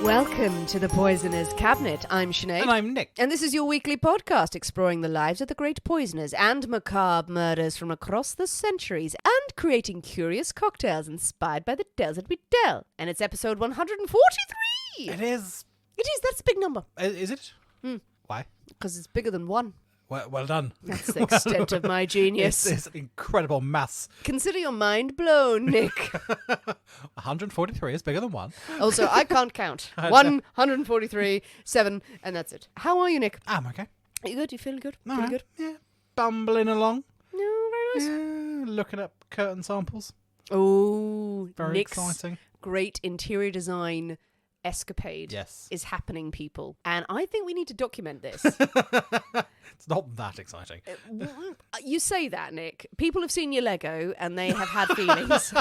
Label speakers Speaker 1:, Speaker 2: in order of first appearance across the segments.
Speaker 1: Welcome to the Poisoner's Cabinet. I'm Sinead.
Speaker 2: And I'm Nick.
Speaker 1: And this is your weekly podcast exploring the lives of the great poisoners and macabre murders from across the centuries and creating curious cocktails inspired by the tales that we tell. And it's episode 143.
Speaker 2: It is.
Speaker 1: It is. That's a big number.
Speaker 2: Is it? Why?
Speaker 1: Because it's bigger than one.
Speaker 2: Well done.
Speaker 1: That's the extent of my genius.
Speaker 2: It's an incredible mass.
Speaker 1: Consider your mind blown, Nick.
Speaker 2: 143 is bigger than one.
Speaker 1: Also, I can't count. 143, 7, and that's it. How are you, Nick?
Speaker 2: I'm okay.
Speaker 1: Are you good? You feeling good?
Speaker 2: All
Speaker 1: Feeling
Speaker 2: right.
Speaker 1: good?
Speaker 2: Yeah. Bumbling along.
Speaker 1: No, very nice.
Speaker 2: Yeah. Looking at curtain samples.
Speaker 1: Oh,
Speaker 2: Very
Speaker 1: Nick's
Speaker 2: exciting.
Speaker 1: great interior design escapade
Speaker 2: Yes.
Speaker 1: is happening, people. And I think we need to document this.
Speaker 2: It's not that exciting.
Speaker 1: You say that, Nick. People have seen your Lego and they have had feelings.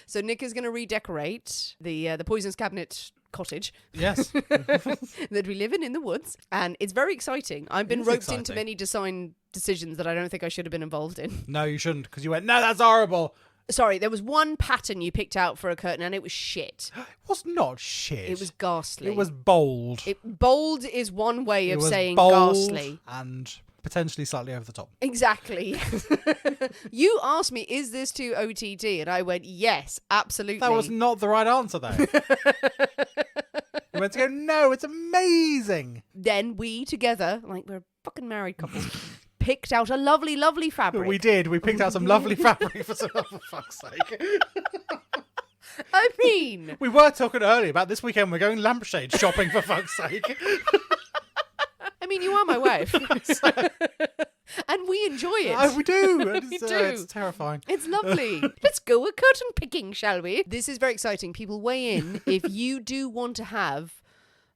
Speaker 1: So Nick is going to redecorate the Poison's Cabinet cottage.
Speaker 2: Yes.
Speaker 1: That we live in the woods. And it's very exciting. I've been
Speaker 2: It is
Speaker 1: roped
Speaker 2: exciting.
Speaker 1: into many design decisions that I don't think I should have been involved in.
Speaker 2: No, you shouldn't, because you went, no, that's horrible.
Speaker 1: Sorry, there was one pattern you picked out for a curtain and it was shit.
Speaker 2: It was not shit.
Speaker 1: It was ghastly.
Speaker 2: It was bold.
Speaker 1: Bold is one way
Speaker 2: It
Speaker 1: of
Speaker 2: was
Speaker 1: saying
Speaker 2: bold
Speaker 1: ghastly.
Speaker 2: and potentially slightly over the top.
Speaker 1: Exactly. You asked me, is this too OTT? And I went, yes, absolutely.
Speaker 2: That was not the right answer, though. You went to go, no, it's amazing.
Speaker 1: Then we together, like we're a fucking married couple, picked out a lovely, lovely fabric.
Speaker 2: We did. We picked out some lovely fabric for some, for fuck's sake.
Speaker 1: I mean,
Speaker 2: We were talking earlier about this weekend we're going lampshade shopping, for fuck's sake.
Speaker 1: you are my wife. And we enjoy it.
Speaker 2: Oh, we do.
Speaker 1: We
Speaker 2: It's,
Speaker 1: do.
Speaker 2: It's terrifying.
Speaker 1: It's lovely. Let's go a curtain picking, shall we? This is very exciting. People weigh in if you do want to have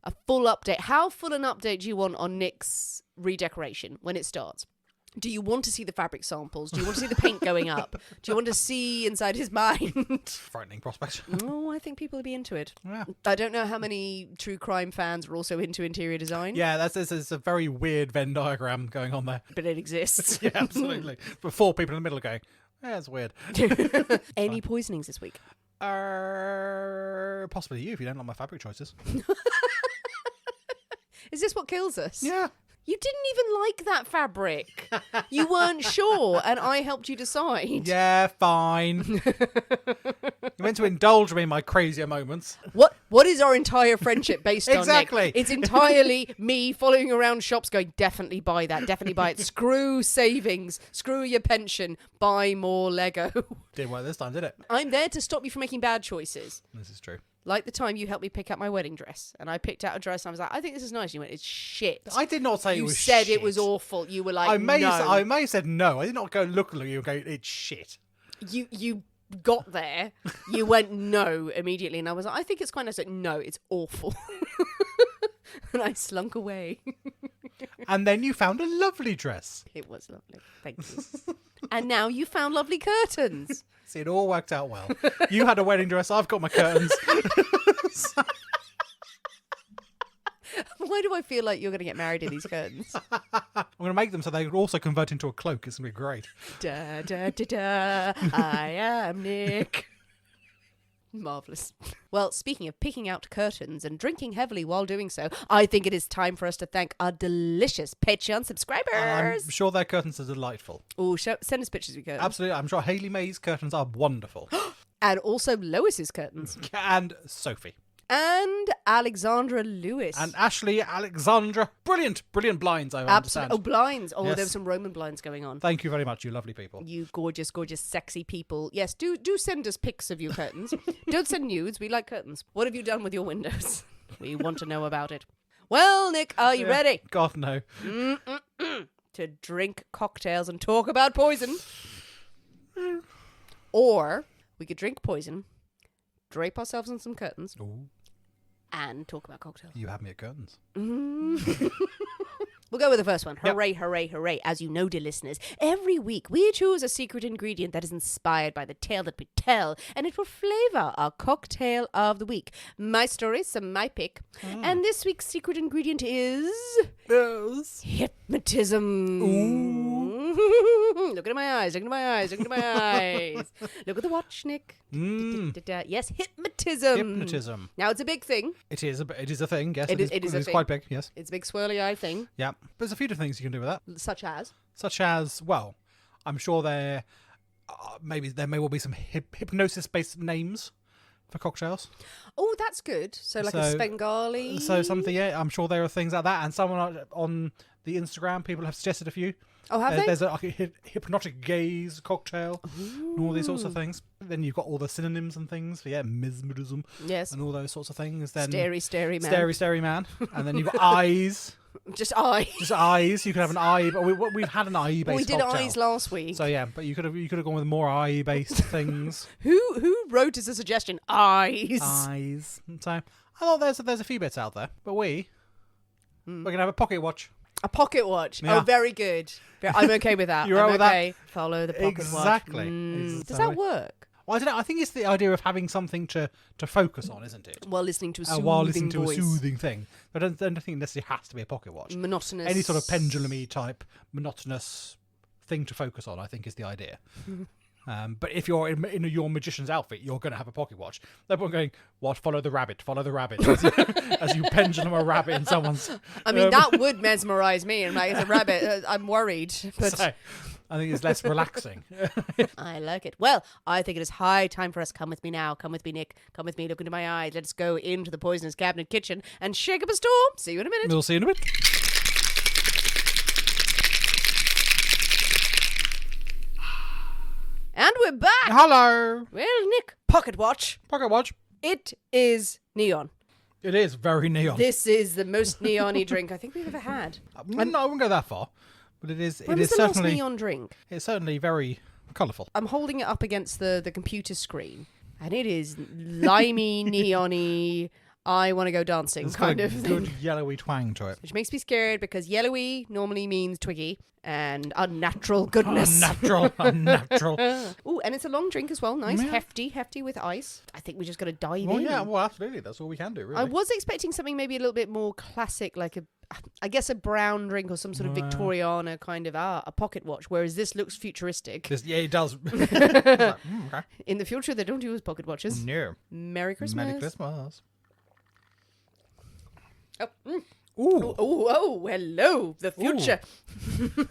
Speaker 1: a full update. How full an update do you want on Nick's redecoration when it starts? Do you want to see the fabric samples? Do you want to see the paint going up? Do you want to see inside his mind?
Speaker 2: Frightening prospect.
Speaker 1: Oh, I think people will be into it.
Speaker 2: Yeah.
Speaker 1: I don't know how many true crime fans are also into interior design.
Speaker 2: Yeah, that's a very weird Venn diagram going on there.
Speaker 1: But it exists.
Speaker 2: Yeah, absolutely. But four people in the middle going, yeah, it's weird.
Speaker 1: Any poisonings this week?
Speaker 2: Possibly you if you don't like my fabric choices.
Speaker 1: Is this what kills us?
Speaker 2: Yeah.
Speaker 1: You didn't even like that fabric. You weren't sure, and I helped you decide.
Speaker 2: Yeah, fine. You meant to indulge me in my crazier moments.
Speaker 1: What is our entire friendship based on,
Speaker 2: Exactly.
Speaker 1: Nick? It's entirely me following around shops going, definitely buy that, definitely buy it. Screw savings, screw your pension, buy more Lego.
Speaker 2: Didn't work this time, did it?
Speaker 1: I'm there to stop you from making bad choices.
Speaker 2: This is true.
Speaker 1: Like the time you helped me pick out my wedding dress, and I picked out a dress, and I was like, I think this is nice. You went, it's shit.
Speaker 2: I did not say it
Speaker 1: You
Speaker 2: was
Speaker 1: said
Speaker 2: shit.
Speaker 1: it was awful. You were like,
Speaker 2: I may
Speaker 1: no.
Speaker 2: have said no. I did not go look at you and go, it's shit.
Speaker 1: You got there, you went no immediately, and I was like, I think it's quite nice. Like, no, it's awful. And I slunk away.
Speaker 2: And then you found a lovely dress.
Speaker 1: It was lovely. Thank you. And now you found lovely curtains.
Speaker 2: See, it all worked out well. You had a wedding dress, I've got my curtains.
Speaker 1: Why do I feel like you're going to get married in these curtains?
Speaker 2: I'm going to make them so they also convert into a cloak. It's going to be great.
Speaker 1: Da, da, da, da. I am Nick. Marvellous. Well, speaking of picking out curtains and drinking heavily while doing so, I think it is time for us to thank our delicious Patreon subscribers.
Speaker 2: I'm sure their curtains are delightful.
Speaker 1: Oh, send us pictures of your curtains.
Speaker 2: Absolutely. I'm sure Hayley May's curtains are wonderful.
Speaker 1: And also Lois's curtains.
Speaker 2: And Sophie.
Speaker 1: And Alexandra Lewis.
Speaker 2: And Ashley Alexandra. Brilliant blinds, I understand.
Speaker 1: Oh, blinds. Oh,
Speaker 2: Yes.
Speaker 1: there were some Roman blinds going on.
Speaker 2: Thank you very much, you lovely people.
Speaker 1: You gorgeous, gorgeous, sexy people. Yes, do send us pics of your curtains. Don't send nudes. We like curtains. What have you done with your windows? We want to know about it. Well, Nick, are you ready?
Speaker 2: God, no.
Speaker 1: To drink cocktails and talk about poison? Or we could drink poison, drape ourselves in some curtains,
Speaker 2: Ooh,
Speaker 1: and talk about cocktails.
Speaker 2: you have me at curtains.
Speaker 1: We'll go with the first one.
Speaker 2: Yep.
Speaker 1: Hooray, hooray, hooray. As you know, dear listeners, every week we choose a secret ingredient that is inspired by the tale that we tell, and it will flavour our cocktail of the week. My story, so my pick. And this week's secret ingredient is...
Speaker 2: Yes.
Speaker 1: hypnotism.
Speaker 2: Ooh.
Speaker 1: Look into my eyes. Look into my eyes. Look into my eyes. Look at the watch, Nick. Yes, hypnotism.
Speaker 2: Hypnotism.
Speaker 1: Now it's a big thing.
Speaker 2: It is a thing. Yes,
Speaker 1: It is a thing.
Speaker 2: quite big. Yes.
Speaker 1: It's a big swirly eye thing.
Speaker 2: Yeah. There's a few different things you can do with that.
Speaker 1: Such as,
Speaker 2: Well, I'm sure there may well be some hypnosis-based names for cocktails.
Speaker 1: Oh, that's good. So like a Svengali.
Speaker 2: So something, yeah. I'm sure there are things like that. And someone on the Instagram, people have suggested a few.
Speaker 1: Oh, have they?
Speaker 2: There's a hypnotic gaze cocktail and all these sorts of things. Then you've got all the synonyms and things for, mesmerism.
Speaker 1: Yes.
Speaker 2: And all those sorts of things. Then
Speaker 1: Starey man.
Speaker 2: Starey man. And then you've got eyes.
Speaker 1: Just eye.
Speaker 2: Just eyes. You could have an eye. But we've had an eye-based
Speaker 1: We did
Speaker 2: cocktail.
Speaker 1: eyes last week.
Speaker 2: So yeah, but you could have gone with more eye-based things.
Speaker 1: Who wrote us a suggestion? Eyes.
Speaker 2: Eyes. So I thought there's a few bits out there, but we're gonna have a pocket watch.
Speaker 1: A pocket watch.
Speaker 2: Yeah.
Speaker 1: Oh, very good. I'm okay with that.
Speaker 2: You're
Speaker 1: I'm
Speaker 2: all with
Speaker 1: okay. Follow the pocket
Speaker 2: Exactly.
Speaker 1: watch. Does that work?
Speaker 2: Well, I don't know. I think it's the idea of having something to focus on, isn't it?
Speaker 1: While listening to a soothing
Speaker 2: While listening to
Speaker 1: voice.
Speaker 2: a soothing thing. But I don't think it necessarily has to be a pocket watch.
Speaker 1: Monotonous.
Speaker 2: Any sort of pendulum-y type, monotonous thing to focus on, I think, is the idea. But if you're in your magician's outfit, you're going to have a pocket watch. They're going, what? Follow the rabbit, as you pendulum a rabbit in someone's...
Speaker 1: I mean, that would mesmerize me. And like, as a rabbit, I'm worried. But
Speaker 2: So, I think it's less relaxing.
Speaker 1: I like it. Well, I think it is high time for us. Come with me now. Come with me, Nick. Come with me. Look into my eyes. Let's go into the poisonous cabinet kitchen and shake up a storm. See you in a minute.
Speaker 2: We'll see you in a bit.
Speaker 1: And we're back.
Speaker 2: Hello.
Speaker 1: Well, Nick, pocket watch.
Speaker 2: Pocket watch.
Speaker 1: It is neon.
Speaker 2: It is very neon.
Speaker 1: This is the most neon-y drink I think we've ever had.
Speaker 2: No, I wouldn't go that far. But it is.
Speaker 1: When
Speaker 2: it
Speaker 1: was
Speaker 2: is
Speaker 1: the last
Speaker 2: certainly.
Speaker 1: neon drink?
Speaker 2: It's certainly very colourful.
Speaker 1: I'm holding it up against the computer screen, and it is limey, neon-y. I want to go dancing
Speaker 2: It's
Speaker 1: kind
Speaker 2: got a
Speaker 1: of
Speaker 2: good
Speaker 1: thing.
Speaker 2: yellowy twang to it.
Speaker 1: Which makes me scared because yellowy normally means twiggy and unnatural goodness.
Speaker 2: Unnatural.
Speaker 1: Ooh, and it's a long drink as well. Nice,
Speaker 2: Yeah.
Speaker 1: hefty with ice. I think we just got to dive
Speaker 2: Well,
Speaker 1: in.
Speaker 2: yeah, well, absolutely. That's all we can do, really.
Speaker 1: I was expecting something maybe a little bit more classic, like I guess a brown drink or some sort of Victoriana kind of a pocket watch, whereas this looks futuristic.
Speaker 2: Yeah, it does. It's like, okay.
Speaker 1: In the future, they don't use pocket watches.
Speaker 2: No.
Speaker 1: Merry Christmas.
Speaker 2: Merry Christmas.
Speaker 1: Oh,
Speaker 2: Ooh.
Speaker 1: oh, hello. The future.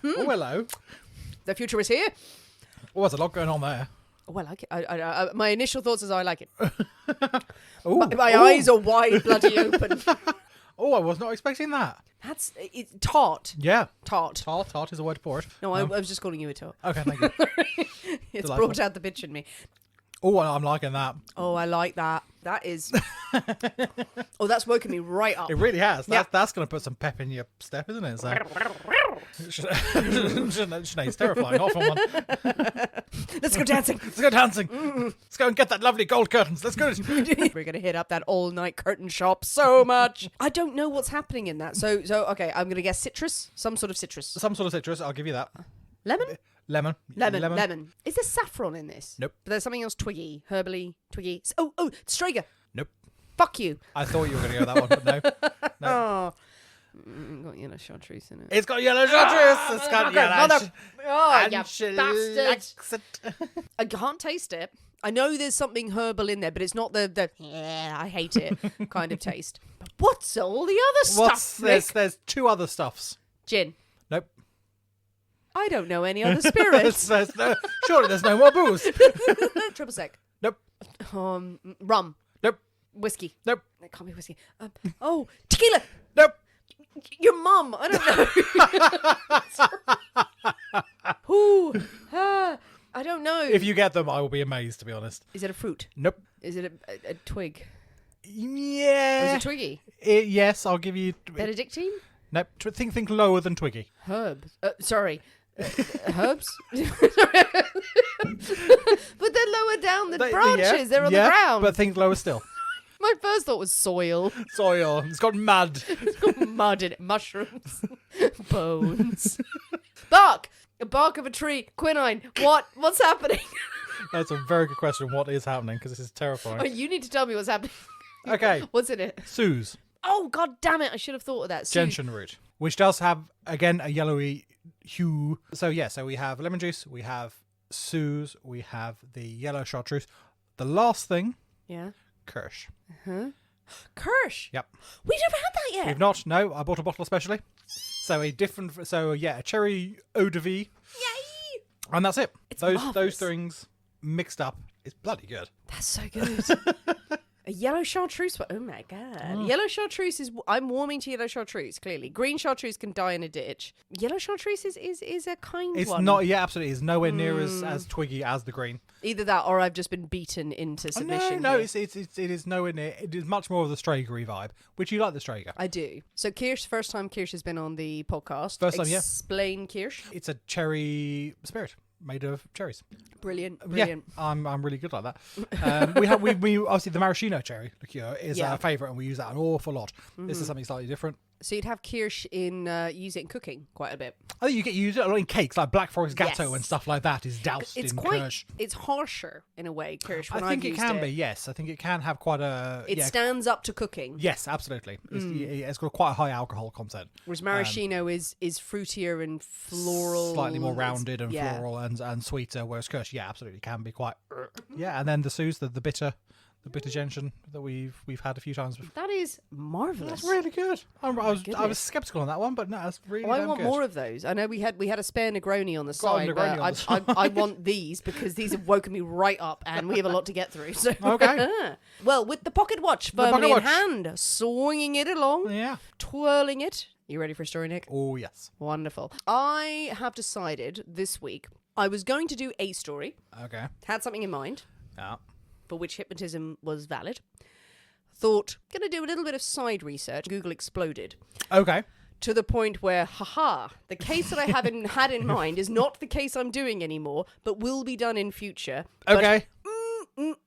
Speaker 2: Oh, hello.
Speaker 1: The future is here.
Speaker 2: Oh, there's a lot going on there.
Speaker 1: Oh, I like it. I, my initial thoughts is I like it.
Speaker 2: Ooh.
Speaker 1: My eyes are wide bloody open.
Speaker 2: Oh, I was not expecting that.
Speaker 1: It's tart.
Speaker 2: Yeah.
Speaker 1: Tart.
Speaker 2: Tart is a word for it.
Speaker 1: No, I was just calling you a tart.
Speaker 2: Okay, thank you.
Speaker 1: It's
Speaker 2: Delightful.
Speaker 1: brought out the bitch in me.
Speaker 2: Oh, I'm liking that.
Speaker 1: Oh, I like that. That is... oh, that's woken me right up.
Speaker 2: It really has.
Speaker 1: Yeah.
Speaker 2: That's going to put some pep in your step, isn't it? So. Sinead's terrifying. Off on one.
Speaker 1: Let's go dancing.
Speaker 2: Let's go dancing. Let's go and get that lovely gold curtains. Let's go.
Speaker 1: We're going to hit up that all-night curtain shop so much. I don't know what's happening in that. So okay, I'm going to guess citrus. Some sort of citrus.
Speaker 2: Some sort of citrus. I'll give you that.
Speaker 1: Lemon?
Speaker 2: Lemon.
Speaker 1: Is there saffron in this?
Speaker 2: Nope.
Speaker 1: But there's something else twiggy, herbally, twiggy. Oh, Strager.
Speaker 2: Nope.
Speaker 1: Fuck you.
Speaker 2: I thought you were going to go that one, but no.
Speaker 1: Oh. Got yellow chartreuse in it.
Speaker 2: It's got yellow chartreuse. It's got yellow.
Speaker 1: Oh, you
Speaker 2: Shellac-
Speaker 1: bastard. I can't taste it. I know there's something herbal in there, but it's not the I hate it kind of taste. But what's all the other stuff, Nick?
Speaker 2: There's two other stuffs.
Speaker 1: Gin.
Speaker 2: Nope.
Speaker 1: I don't know any other spirits.
Speaker 2: Surely there's no more booze.
Speaker 1: Triple sec.
Speaker 2: Nope.
Speaker 1: Rum.
Speaker 2: Nope.
Speaker 1: Whiskey.
Speaker 2: Nope.
Speaker 1: It can't be whiskey. Tequila.
Speaker 2: Nope.
Speaker 1: Your mum. I don't know. Who? I don't know.
Speaker 2: If you get them, I will be amazed, to be honest.
Speaker 1: Is it a fruit?
Speaker 2: Nope.
Speaker 1: Is it a twig?
Speaker 2: Yeah.
Speaker 1: Or is it Twiggy?
Speaker 2: Yes, I'll give you...
Speaker 1: Benedictine?
Speaker 2: Nope. Think lower than Twiggy.
Speaker 1: Herbs. Sorry. Herbs? But they're lower down the branches. They're on the ground.
Speaker 2: But think lower still.
Speaker 1: My first thought was soil.
Speaker 2: Soil. It's got mud.
Speaker 1: It's got mud in it. Mushrooms. Bones. Bark. A bark of a tree. Quinine. What's happening?
Speaker 2: That's a very good question. What is happening? Because this is terrifying.
Speaker 1: Oh, you need to tell me what's happening.
Speaker 2: Okay.
Speaker 1: What's in it?
Speaker 2: Suze.
Speaker 1: Oh, god damn it. I should have thought of that.
Speaker 2: Gentian root. which does have, again, a yellowy hue. So we have lemon juice, we have Suze, we have the yellow chartreuse. The last thing,
Speaker 1: Yeah.
Speaker 2: Kirsch.
Speaker 1: Kirsch.
Speaker 2: Yep.
Speaker 1: We never had that yet.
Speaker 2: We've not. No, I bought a bottle especially. So a cherry eau de vie,
Speaker 1: Yay!
Speaker 2: and that's it.
Speaker 1: It's
Speaker 2: Those
Speaker 1: marvellous.
Speaker 2: things mixed up is bloody good.
Speaker 1: That's so good. A yellow chartreuse. Oh my god. Yellow chartreuse is. I'm warming to yellow chartreuse. Clearly, green chartreuse can die in a ditch. Yellow chartreuse is a kind
Speaker 2: It's
Speaker 1: one.
Speaker 2: not. Yeah, absolutely. It's nowhere near as twiggy as the green.
Speaker 1: Either that, or I've just been beaten into submission.
Speaker 2: No.
Speaker 1: here.
Speaker 2: It is nowhere near. It is much more of the Stragery vibe, which you like the Strager.
Speaker 1: I do. So Kirsch, first time Kirsch has been on the podcast.
Speaker 2: First time, yeah.
Speaker 1: Explain Kirsch.
Speaker 2: It's a cherry spirit made of cherries.
Speaker 1: Brilliant.
Speaker 2: Yeah, I'm really good like that. We obviously the maraschino cherry liqueur is our favourite, and we use that an awful lot. This is something slightly different.
Speaker 1: So you'd have Kirsch in use it in cooking quite a bit.
Speaker 2: I think you use it a lot in cakes, like Black Forest Gâteau
Speaker 1: Yes.
Speaker 2: and stuff like that. Is doused in Kirsch.
Speaker 1: It's harsher in a way, Kirsch. When
Speaker 2: I think
Speaker 1: I've
Speaker 2: it
Speaker 1: used
Speaker 2: can be. Yes, I think it can have quite a.
Speaker 1: It stands up to cooking.
Speaker 2: Yes, absolutely. It's got quite a high alcohol content.
Speaker 1: Whereas maraschino is fruitier and floral,
Speaker 2: slightly more rounded and floral and sweeter. Whereas Kirsch, absolutely can be quite. And then the Suze, the bitter gentian that we've had a few times before.
Speaker 1: That is marvelous.
Speaker 2: That's really good. I was skeptical on that one, but no, that's really.
Speaker 1: I want
Speaker 2: good.
Speaker 1: more of those. I know we had a spare Negroni on the side,
Speaker 2: Negroni
Speaker 1: but
Speaker 2: on the side.
Speaker 1: I want these because these have woken me right up, and we have a lot to get through. So
Speaker 2: Okay.
Speaker 1: Well, with the pocket watch firmly in hand, swinging it along,
Speaker 2: Yeah.
Speaker 1: twirling it. You ready for a story, Nick?
Speaker 2: Oh yes.
Speaker 1: Wonderful. I have decided this week I was going to do a story.
Speaker 2: Okay.
Speaker 1: Had something in mind
Speaker 2: Yeah.
Speaker 1: for which hypnotism was valid. Thought, going to do a little bit of side research. Google exploded.
Speaker 2: Okay.
Speaker 1: To the point where, the case that I had in mind is not the case I'm doing anymore, but will be done in future.
Speaker 2: Okay.
Speaker 1: But,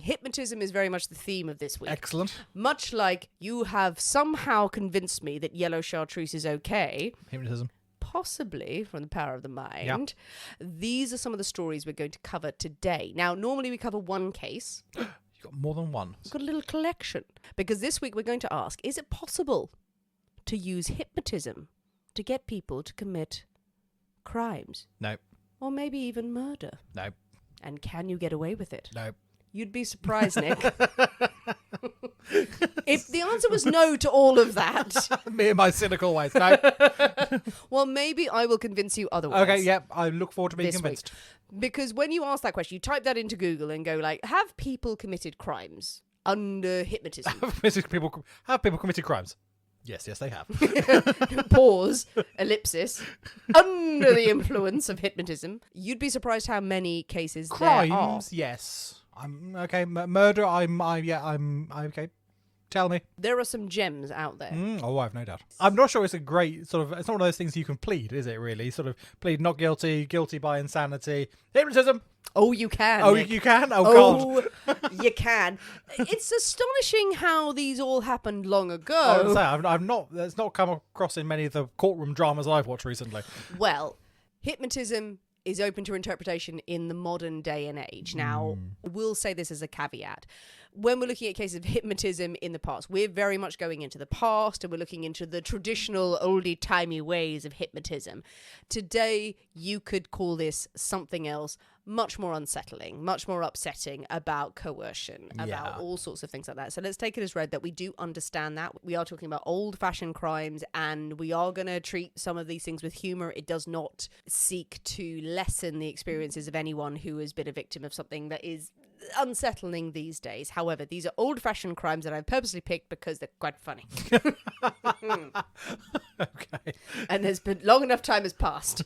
Speaker 1: hypnotism is very much the theme of this week.
Speaker 2: Excellent.
Speaker 1: Much like you have somehow convinced me that yellow chartreuse is okay,
Speaker 2: Hypnotism.
Speaker 1: possibly from the power of the mind, these are some of the stories we're going to cover today. Now, normally we cover one case.
Speaker 2: You got more than one.
Speaker 1: We've got a little collection. Because this week we're going to ask, is it possible to use hypnotism to get people to commit crimes?
Speaker 2: No.
Speaker 1: Or maybe even murder?
Speaker 2: No.
Speaker 1: And can you get away with it?
Speaker 2: No.
Speaker 1: You'd be surprised, Nick. If the answer was no to all of that,
Speaker 2: Me and my cynical ways. No.
Speaker 1: well, maybe I will convince you otherwise.
Speaker 2: Okay. Yep. I look forward to being
Speaker 1: This
Speaker 2: convinced.
Speaker 1: Because when you ask that question, you type that into Google and go like, have people committed crimes under hypnotism?
Speaker 2: Have people committed crimes? Yes, they have.
Speaker 1: Pause, ellipsis, under the influence of hypnotism. You'd be surprised how many cases there are.
Speaker 2: Crimes, yes. I'm okay. Murder, I'm okay. Tell me.
Speaker 1: There are some gems out there.
Speaker 2: Oh, I've no doubt. I'm not sure it's a great sort of. It's not one of those things you can plead, is it? Really, sort of plead not guilty, guilty by insanity, hypnotism.
Speaker 1: Oh, you can.
Speaker 2: Oh,
Speaker 1: Nick.
Speaker 2: you can. Oh God.
Speaker 1: You can. It's astonishing how these all happened long
Speaker 2: I
Speaker 1: ago.
Speaker 2: would say I've not. That's not come across in many of the courtroom dramas I've watched recently.
Speaker 1: Well, hypnotism is open to interpretation in the modern day and age. Now, we'll say this as a caveat. When we're looking at cases of hypnotism in the past, we're very much going into the past and we're looking into the traditional oldie-timey ways of hypnotism. Today, you could call this something else, much more unsettling, much more upsetting, about coercion, about all sorts of things like that. So let's take it as read that we do understand that. We are talking about old-fashioned crimes and we are going to treat some of these things with humour. It does not seek to lessen the experiences of anyone who has been a victim of something that is unsettling these days. However, these are old-fashioned crimes that I've purposely picked because they're quite funny.
Speaker 2: Okay.
Speaker 1: And there's been long enough time has passed.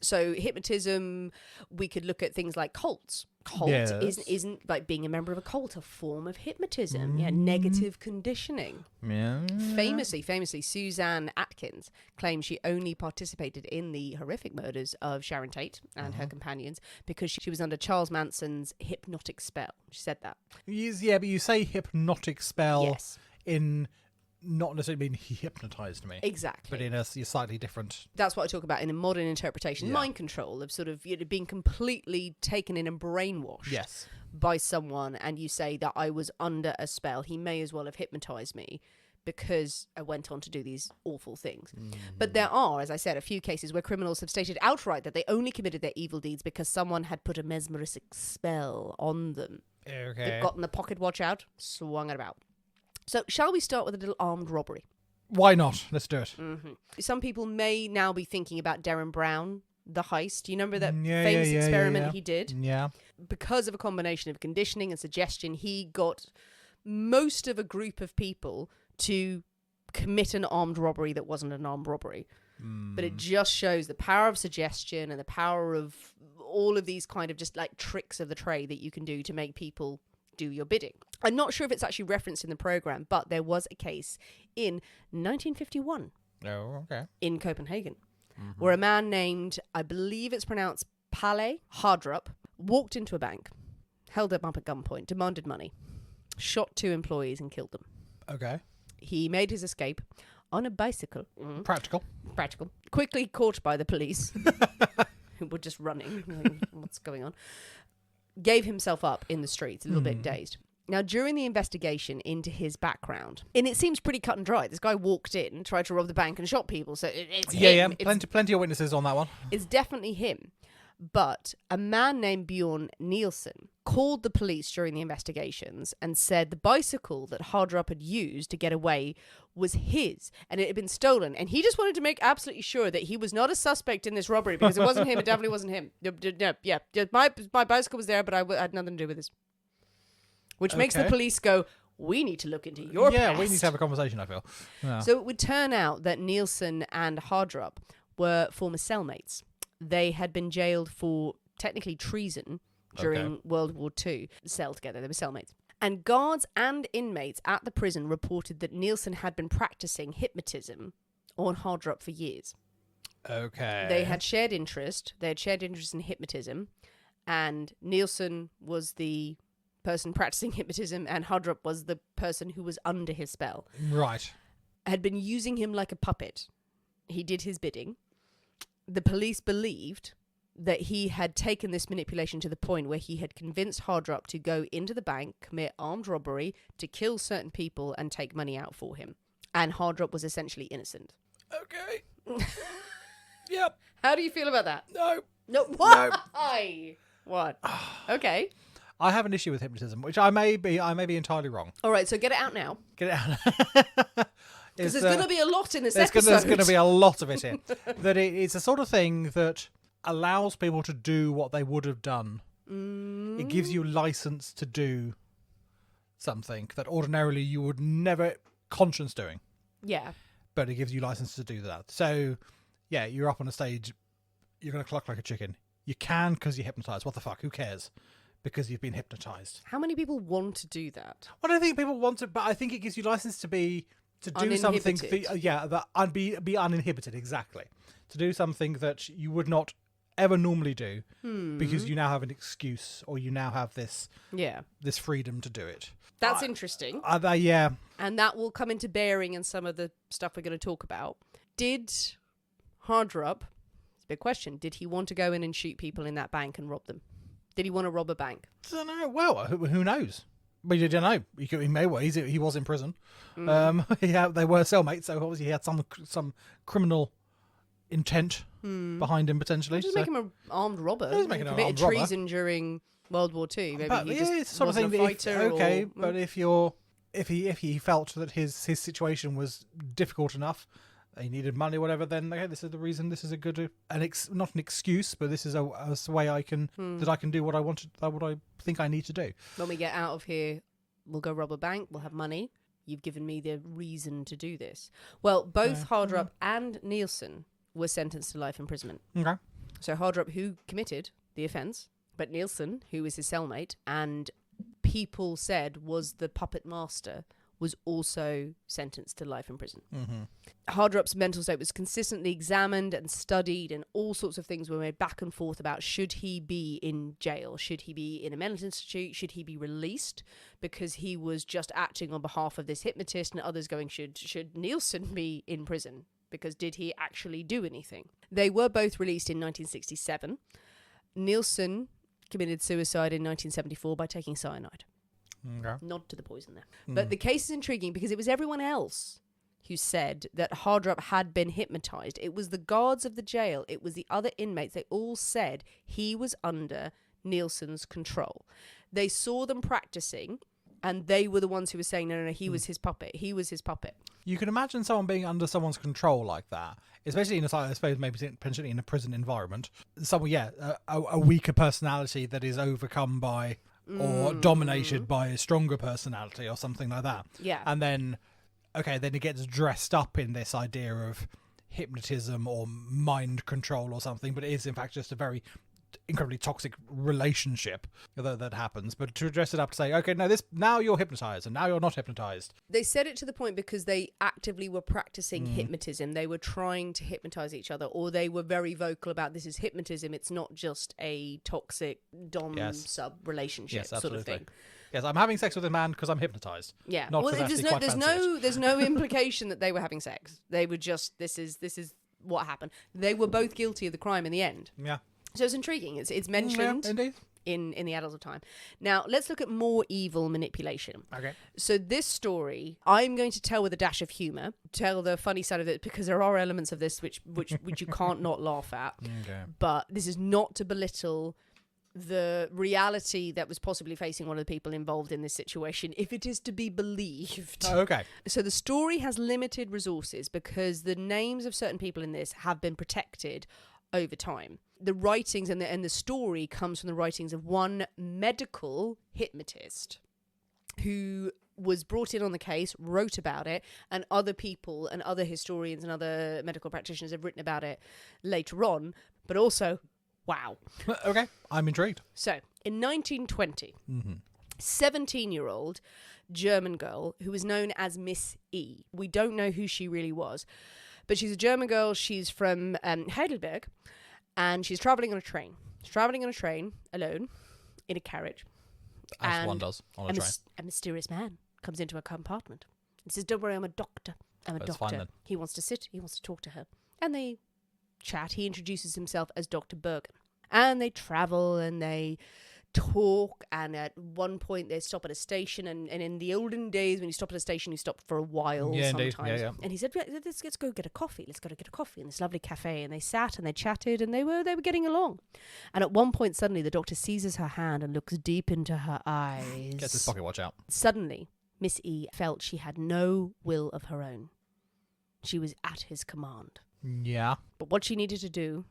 Speaker 1: So hypnotism, we could look at things like cults. Cult isn't like being a member of a cult a form of hypnotism? Yeah, negative conditioning.
Speaker 2: Yeah.
Speaker 1: Famously, Suzanne Atkins claims she only participated in the horrific murders of Sharon Tate and her companions because she was under Charles Manson's hypnotic spell. She said that.
Speaker 2: Yeah, but you say hypnotic spell
Speaker 1: Yes.
Speaker 2: in not necessarily mean he hypnotized me.
Speaker 1: Exactly.
Speaker 2: But in a slightly different.
Speaker 1: That's what I talk about in a modern interpretation.
Speaker 2: Yeah.
Speaker 1: Mind control of sort of being completely taken in and brainwashed by someone, and you say that I was under a spell. He may as well have hypnotized me because I went on to do these awful things. But there are, as I said, a few cases where criminals have stated outright that they only committed their evil deeds because someone had put a mesmeristic spell on them.
Speaker 2: Okay.
Speaker 1: They've gotten the pocket watch out, swung it about. So shall we start with a little armed robbery?
Speaker 2: Why not? Let's do it.
Speaker 1: Some people may now be thinking about Derren Brown, the heist. Do you remember that famous experiment he did?
Speaker 2: Yeah.
Speaker 1: Because of a combination of conditioning and suggestion, he got most of a group of people to commit an armed robbery that wasn't an armed robbery. But it just shows the power of suggestion and the power of all of these kind of just like tricks of the trade that you can do to make people do your bidding. I'm not sure if it's actually referenced in the program, but there was a case in 1951 in Copenhagen where a man named, I believe it's pronounced Palle Hardrup, walked into a bank, held them up at gunpoint, demanded money, shot 2 employees and killed them.
Speaker 2: Okay.
Speaker 1: He made his escape on a bicycle.
Speaker 2: Practical.
Speaker 1: Quickly caught by the police, who were just running. Like, what's going on? Gave himself up in the streets, a little bit dazed. Now, during the investigation into his background, and it seems pretty cut and dry. This guy walked in, tried to rob the bank and shot people. So it's him.
Speaker 2: Yeah. Plenty of witnesses on that one.
Speaker 1: It's definitely him. But a man named Bjorn Nielsen called the police during the investigations and said the bicycle that Hardrup had used to get away was his and it had been stolen. And he just wanted to make absolutely sure that he was not a suspect in this robbery because it wasn't him. It definitely wasn't him. My bicycle was there, but I had nothing to do with this. Which makes the police go, we need to look into your past.
Speaker 2: Yeah, we need to have a conversation, I feel. Yeah.
Speaker 1: So it would turn out that Nielsen and Hardrup were former cellmates. They had been jailed for technically treason during World War II. Cell together, they were cellmates. And guards and inmates at the prison reported that Nielsen had been practicing hypnotism on Hardrup for years.
Speaker 2: Okay.
Speaker 1: They had shared interest. They had shared interest in hypnotism. And Nielsen was the person practicing hypnotism and Hardrup was the person who was under his spell.
Speaker 2: Right.
Speaker 1: Had been using him like a puppet. He did his bidding. The police believed that he had taken this manipulation to the point where he had convinced Hardrup to go into the bank, commit armed robbery, to kill certain people and take money out for him. And Hardrup was essentially innocent.
Speaker 2: Okay. Yep.
Speaker 1: How do you feel about that?
Speaker 2: No.
Speaker 1: No. Why? What? Okay.
Speaker 2: I have an issue with hypnotism, which I may be entirely wrong.
Speaker 1: All right, so get it out now.
Speaker 2: Get it out.
Speaker 1: Because there's going to be a lot in this episode.
Speaker 2: There's going to be a lot of it in. That it's a sort of thing that allows people to do what they would have done. It gives you license to do something that ordinarily you would never conscience doing.
Speaker 1: Yeah.
Speaker 2: But it gives you license to do that. So, yeah, you're up on a stage. You're going to cluck like a chicken. You can because you're hypnotized. What the fuck? Who cares? Because you've been hypnotized.
Speaker 1: How many people want to do that?
Speaker 2: Well, I don't think people want to, but I think it gives you license to do something, be uninhibited, exactly. To do something that you would not ever normally do because you now have an excuse or you now have this freedom to do it.
Speaker 1: That's interesting.
Speaker 2: Yeah.
Speaker 1: And that will come into bearing in some of the stuff we're going to talk about. Did Hardrup, it's a big question, did he want to go in and shoot people in that bank and rob them? Did he want to rob a bank? I don't
Speaker 2: know. Well, who knows? But you don't know. He may well. He was in prison. They were cellmates, so obviously he had some criminal intent behind him potentially.
Speaker 1: Just make him an armed robber.
Speaker 2: Just make him an armed
Speaker 1: treason during World War II. Maybe
Speaker 2: but,
Speaker 1: he just
Speaker 2: it's sort of
Speaker 1: wasn't
Speaker 2: thing
Speaker 1: a fighter.
Speaker 2: But if he felt that his situation was difficult enough, he needed money, whatever, then okay, this is the reason. This is a good, not an excuse, but this is a way I can that I can do what I want to, what I think I need to do.
Speaker 1: When we get out of here, we'll go rob a bank. We'll have money. You've given me the reason to do this. Well, both Hardrup and Nielsen were sentenced to life imprisonment.
Speaker 2: Okay.
Speaker 1: So Hardrup, who committed the offence, but Nielsen, who was his cellmate, and people said was the puppet master, was also sentenced to life in prison. Hardrup's mental state was consistently examined and studied, and all sorts of things were made back and forth about should he be in jail, should he be in a mental institute, should he be released because he was just acting on behalf of this hypnotist, and others going, should Nielsen be in prison because did he actually do anything? They were both released in 1967. Nielsen committed suicide in 1974 by taking cyanide.
Speaker 2: Okay.
Speaker 1: Nod to the poison there. But the case is intriguing because it was everyone else who said that Hardrup had been hypnotized. It was the guards of the jail. It was the other inmates. They all said he was under Nielsen's control. They saw them practicing, and they were the ones who were saying, no, he was his puppet. He was his puppet.
Speaker 2: You can imagine someone being under someone's control like that, especially in I suppose maybe potentially in a prison environment. Someone, a weaker personality that is overcome by or dominated by a stronger personality or something like that.
Speaker 1: Yeah.
Speaker 2: And then, then it gets dressed up in this idea of hypnotism or mind control or something, but it is in fact just a very incredibly toxic relationship that happens. But to dress it up to say, okay, now you're hypnotized and now you're not hypnotized.
Speaker 1: They said it to the point because they actively were practicing hypnotism. They were trying to hypnotize each other, or they were very vocal about this is hypnotism. It's not just a toxic dom-sub relationship sort of thing.
Speaker 2: Yes, I'm having sex with a man because I'm hypnotized.
Speaker 1: Yeah.
Speaker 2: Not
Speaker 1: well, there's no implication that they were having sex. They were just, this is what happened. They were both guilty of the crime in the end.
Speaker 2: Yeah.
Speaker 1: So it's intriguing. It's mentioned in the Annals of Time. Now, let's look at more evil manipulation.
Speaker 2: Okay.
Speaker 1: So this story, I'm going to tell with a dash of humour, tell the funny side of it, because there are elements of this which you can't not laugh at. Okay. But this is not to belittle the reality that was possibly facing one of the people involved in this situation, if it is to be believed.
Speaker 2: Oh, okay.
Speaker 1: So the story has limited resources because the names of certain people in this have been protected over time. The writings and the story comes from the writings of one medical hypnotist who was brought in on the case, wrote about it, and other people and other historians and other medical practitioners have written about it later on. But also, wow.
Speaker 2: Okay, I'm intrigued.
Speaker 1: So, in 1920, 17-year-old German girl who was known as Miss E. We don't know who she really was, but she's a German girl. She's from Heidelberg, and she's travelling on a train. She's travelling on a train alone in a carriage.
Speaker 2: As one does on a train.
Speaker 1: A mysterious man comes into her compartment and says, "Don't worry, I'm a doctor. I'm a doctor."
Speaker 2: Fine, then.
Speaker 1: He wants to sit. He wants to talk to her. And they chat. He introduces himself as Dr. Bergen. And they travel and they talk, and at one point they stop at a station, and in the olden days when you stop at a station you stopped for a while sometimes.
Speaker 2: Yeah.
Speaker 1: And he said, let's go get a coffee. Let's go to get a coffee in this lovely cafe. And they sat and they chatted and they were getting along. And at one point suddenly the doctor seizes her hand and looks deep into her eyes.
Speaker 2: Gets his pocket watch out.
Speaker 1: Suddenly Miss E felt she had no will of her own. She was at his command.
Speaker 2: Yeah.
Speaker 1: But what she needed to do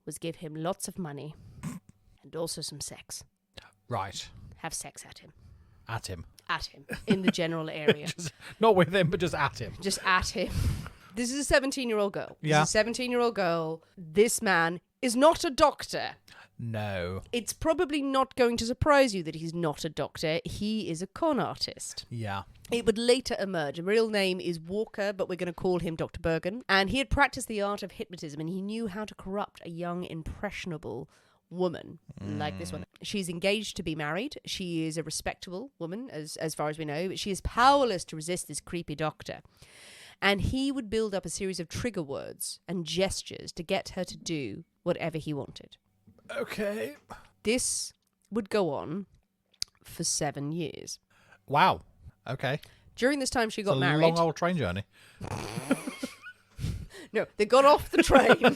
Speaker 1: was give him lots of money and also some sex.
Speaker 2: Right.
Speaker 1: Have sex at him.
Speaker 2: At him.
Speaker 1: At him. In the general area.
Speaker 2: Not with him, but just at him.
Speaker 1: Just at him. This is a 17-year-old girl.
Speaker 2: Yeah.
Speaker 1: This is a 17-year-old girl. This man is not a doctor.
Speaker 2: No.
Speaker 1: It's probably not going to surprise you that he's not a doctor. He is a con artist.
Speaker 2: Yeah.
Speaker 1: It would later emerge. His real name is Walker, but we're going to call him Dr. Bergen. And he had practiced the art of hypnotism, and he knew how to corrupt a young, impressionable woman like this one. She's engaged to be married. She is a respectable woman, as far as we know, but she is powerless to resist this creepy doctor. And he would build up a series of trigger words and gestures to get her to do whatever he wanted.
Speaker 2: Okay.
Speaker 1: This would go on for 7 years.
Speaker 2: Wow. Okay.
Speaker 1: During this time, she got
Speaker 2: it's a
Speaker 1: married.
Speaker 2: long old train journey.
Speaker 1: No, they got off the train.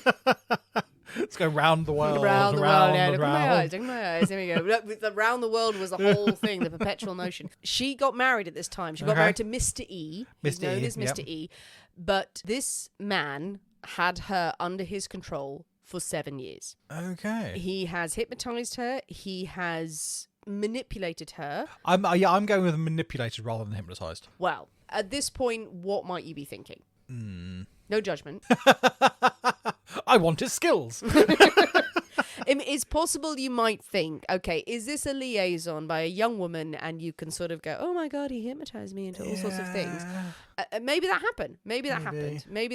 Speaker 2: Let's go round the world.
Speaker 1: Around the world, yeah. Look at my eyes. Here we go. Around the world was the whole thing, the perpetual motion. She got married at this time. She got married to Mr. E. He's known as Mr. E. But this man had her under his control for 7 years.
Speaker 2: Okay.
Speaker 1: He has hypnotized her. He has manipulated her.
Speaker 2: I'm going with manipulated rather than hypnotized.
Speaker 1: Well, at this point, what might you be thinking? No judgment.
Speaker 2: I want his skills.
Speaker 1: It's possible you might think, okay, is this a liaison by a young woman, and you can sort of go, oh my God, he hypnotized me into all sorts of things. Maybe that happened. Maybe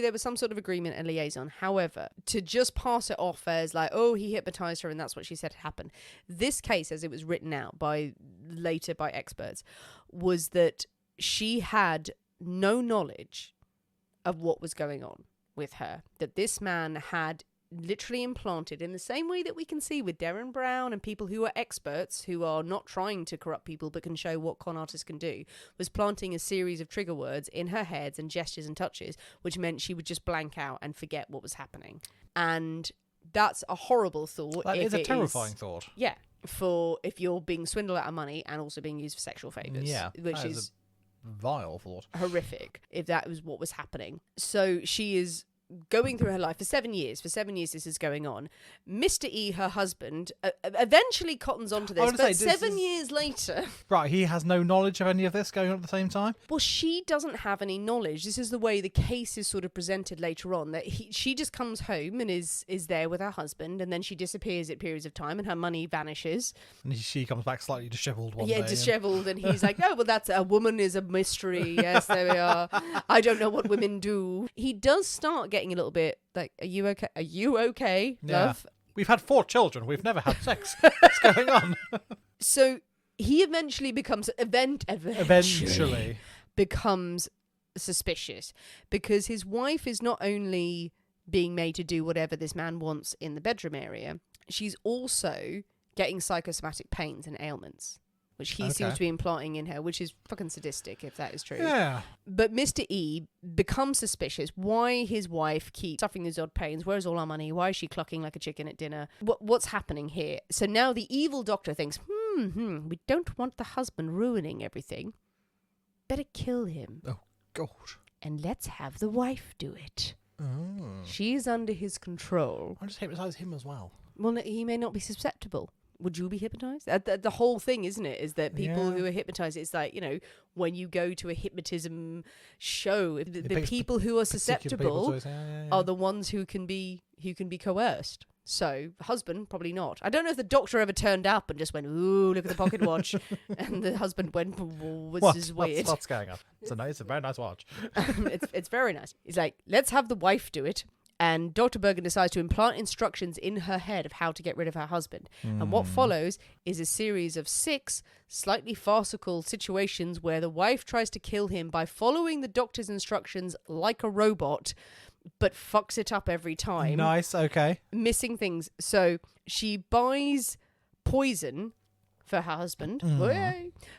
Speaker 1: there was some sort of agreement and liaison. However, to just pass it off as like, oh, he hypnotized her and that's what she said happened. This case, as it was written out later by experts, was that she had no knowledge of what was going on with her, that this man had literally implanted in the same way that we can see with Derren Brown and people who are experts who are not trying to corrupt people but can show what con artists can do, was planting a series of trigger words in her heads and gestures and touches, which meant she would just blank out and forget what was happening. And that's a horrible thought.
Speaker 2: That is a terrifying thought.
Speaker 1: Yeah. For if you're being swindled out of money and also being used for sexual favours.
Speaker 2: Yeah.
Speaker 1: Which is
Speaker 2: a vile thought.
Speaker 1: Horrific if that was what was happening. So she is going through her life for 7 years. For 7 years this is going on. Mr. E, her husband, eventually cottons onto this, but 7 years later...
Speaker 2: Right, he has no knowledge of any of this going on at the same time?
Speaker 1: Well, she doesn't have any knowledge. This is the way the case is sort of presented later on, that she just comes home and is there with her husband, and then she disappears at periods of time and her money vanishes.
Speaker 2: And she comes back slightly dishevelled one day.
Speaker 1: Yeah, dishevelled, and he's like, oh, well, that's a woman is a mystery. Yes, there we are. I don't know what women do. He does start getting a little bit like, are you okay? Are you okay, love?
Speaker 2: We've had 4 children. We've never had sex. What's going on?
Speaker 1: So he eventually becomes eventually becomes suspicious, because his wife is not only being made to do whatever this man wants in the bedroom area, she's also getting psychosomatic pains and ailments, which he seems to be implanting in her, which is fucking sadistic if that is true.
Speaker 2: Yeah.
Speaker 1: But Mr. E becomes suspicious. Why his wife keeps suffering these odd pains? Where's all our money? Why is she clucking like a chicken at dinner? What's happening here? So now the evil doctor thinks, we don't want the husband ruining everything. Better kill him.
Speaker 2: Oh, God.
Speaker 1: And let's have the wife do it.
Speaker 2: Oh.
Speaker 1: She's under his control.
Speaker 2: I'll just hypnotise him as well.
Speaker 1: Well, he may not be susceptible. Would you be hypnotized? The whole thing, isn't it, is that people who are hypnotized, it's like, you know, when you go to a hypnotism show, the people who are susceptible are the ones who can be coerced. So, husband, probably not. I don't know if the doctor ever turned up and just went, ooh, look at the pocket watch. And the husband went, this is weird.
Speaker 2: What's going on? It's a very nice watch.
Speaker 1: It's very nice. He's like, let's have the wife do it. And Dr. Bergen decides to implant instructions in her head of how to get rid of her husband. And what follows is a series of 6 slightly farcical situations where the wife tries to kill him by following the doctor's instructions like a robot, but fucks it up every time.
Speaker 2: Nice, okay.
Speaker 1: Missing things. So she buys poison for her husband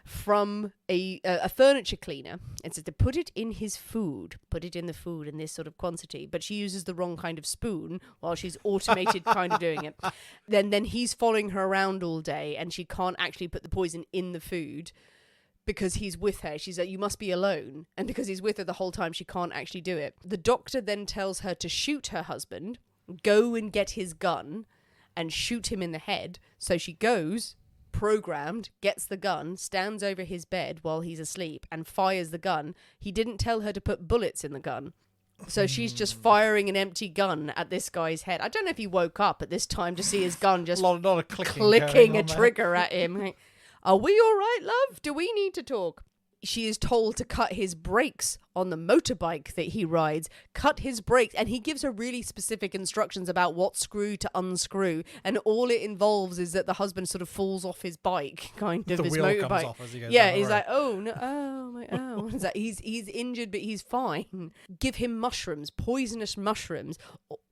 Speaker 1: from a furniture cleaner, and says to put it in his food, put it in the food in this sort of quantity, but she uses the wrong kind of spoon while she's automated kind of doing it. Then he's following her around all day, and she can't actually put the poison in the food because he's with her. She's like, you must be alone. And because he's with her the whole time, she can't actually do it. The doctor then tells her to shoot her husband, go and get his gun and shoot him in the head. So she goes, programmed, gets the gun, stands over his bed while he's asleep and fires the gun. He didn't tell her to put bullets in the gun. So she's just firing an empty gun at this guy's head. I don't know if he woke up at this time to see his gun just
Speaker 2: lot of
Speaker 1: clicking a trigger at him. Like, are we all right, love? Do we need to talk? She is told to cut his brakes on the motorbike that he rides, cut his brakes, and he gives her really specific instructions about what screw to unscrew, and all it involves is that the husband sort of falls off his bike, kind of,
Speaker 2: the
Speaker 1: his
Speaker 2: wheel
Speaker 1: motorbike.
Speaker 2: comes off as he goes
Speaker 1: yeah,
Speaker 2: down the
Speaker 1: he's
Speaker 2: road.
Speaker 1: like, oh no, oh my, oh. It's like, he's injured, but he's fine. Give him mushrooms, poisonous mushrooms.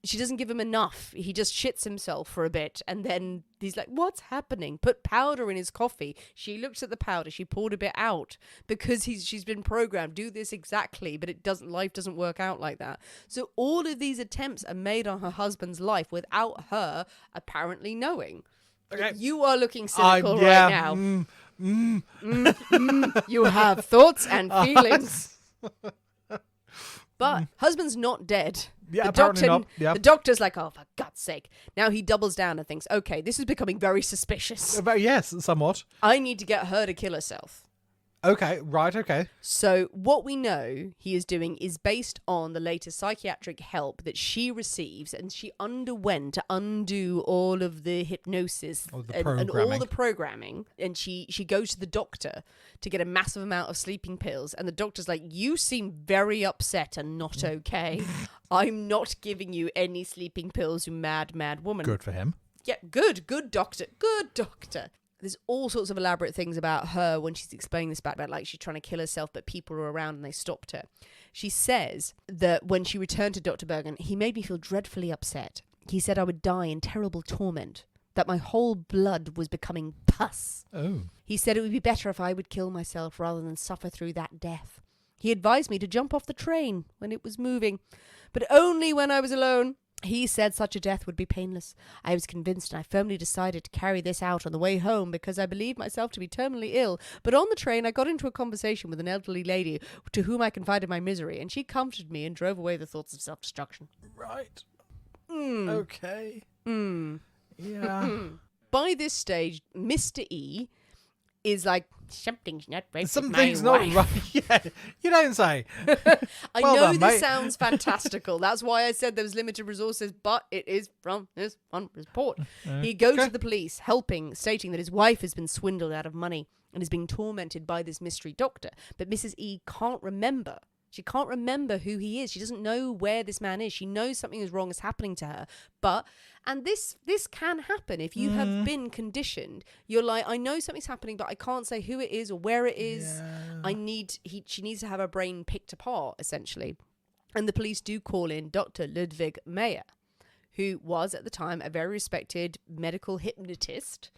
Speaker 1: She doesn't give him enough. He just shits himself for a bit, and then he's like, what's happening? Put powder in his coffee. She looks at the powder. She poured a bit out because she's been programmed, do this exactly, but life doesn't work out like that. So all of these attempts are made on her husband's life without her apparently knowing.
Speaker 2: Okay.
Speaker 1: You are looking cynical right now. You have thoughts and feelings. But husband's not dead.
Speaker 2: Yeah, apparently not. Yeah.
Speaker 1: The doctor's like, oh, for God's sake. Now he doubles down and thinks, okay, this is becoming very suspicious.
Speaker 2: Yes, somewhat.
Speaker 1: I need to get her to kill herself.
Speaker 2: Okay, right, okay.
Speaker 1: So what we know he is doing is based on the latest psychiatric help that she receives, and she underwent to undo all of the hypnosis and all the programming. And she goes to the doctor to get a massive amount of sleeping pills, and the doctor's like, you seem very upset and not okay. I'm not giving you any sleeping pills, you mad woman.
Speaker 2: Good for him.
Speaker 1: Yeah, good doctor. There's all sorts of elaborate things about her when she's explaining this about like she's trying to kill herself, but people are around and they stopped her. She says that when she returned to Dr. Bergen, he made me feel dreadfully upset. He said I would die in terrible torment, that my whole blood was becoming pus.
Speaker 2: Oh.
Speaker 1: He said it would be better if I would kill myself rather than suffer through that death. He advised me to jump off the train when it was moving, but only when I was alone. He said such a death would be painless. I was convinced, and I firmly decided to carry this out on the way home because I believed myself to be terminally ill. But on the train, I got into a conversation with an elderly lady to whom I confided my misery, and she comforted me and drove away the thoughts of self-destruction.
Speaker 2: Right. Okay. Yeah.
Speaker 1: By this stage, Mr. E is like, something's not right
Speaker 2: Something's
Speaker 1: with my
Speaker 2: not
Speaker 1: wife.
Speaker 2: right. Yeah, you don't say.
Speaker 1: I
Speaker 2: Well
Speaker 1: know
Speaker 2: done,
Speaker 1: this
Speaker 2: mate.
Speaker 1: sounds fantastical. That's why I said there was limited resources, but it is from this one report. He goes to the police, helping, stating that his wife has been swindled out of money and is being tormented by this mystery doctor. But Mrs. E can't remember. She can't remember who he is. She doesn't know where this man is. She knows something is wrong is happening to her. And this can happen if you have been conditioned. You're like, I know something's happening, but I can't say who it is or where it is.
Speaker 2: Yeah.
Speaker 1: She needs to have her brain picked apart, essentially. And the police do call in Dr. Ludwig Meyer, who was at the time a very respected medical hypnotist,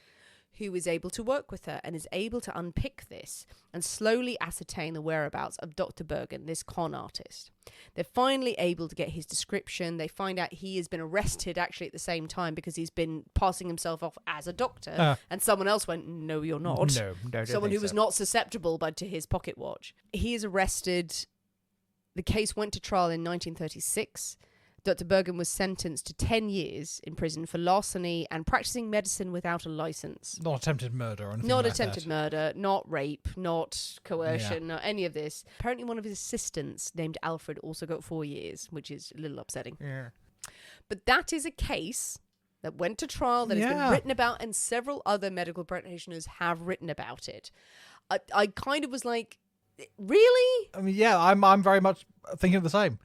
Speaker 1: who is able to work with her and is able to unpick this and slowly ascertain the whereabouts of Dr. Bergen, this con artist. They're finally able to get his description. They find out he has been arrested actually at the same time because he's been passing himself off as a doctor. And someone else went, no, you're not.
Speaker 2: No, don't
Speaker 1: Someone
Speaker 2: think
Speaker 1: who was
Speaker 2: so.
Speaker 1: not susceptible to his pocket watch. He is arrested. The case went to trial in 1936. Dr. Bergen was sentenced to 10 years in prison for larceny and practicing medicine without a license.
Speaker 2: Not attempted murder or anything
Speaker 1: Not
Speaker 2: like
Speaker 1: attempted
Speaker 2: that.
Speaker 1: murder, not rape, not coercion, not any of this. Apparently one of his assistants, named Alfred, also got 4 years, which is a little upsetting.
Speaker 2: Yeah.
Speaker 1: But that is a case that went to trial, that has been written about, and several other medical practitioners have written about it. I kind of was like, really?
Speaker 2: I mean, yeah, I'm very much thinking the same.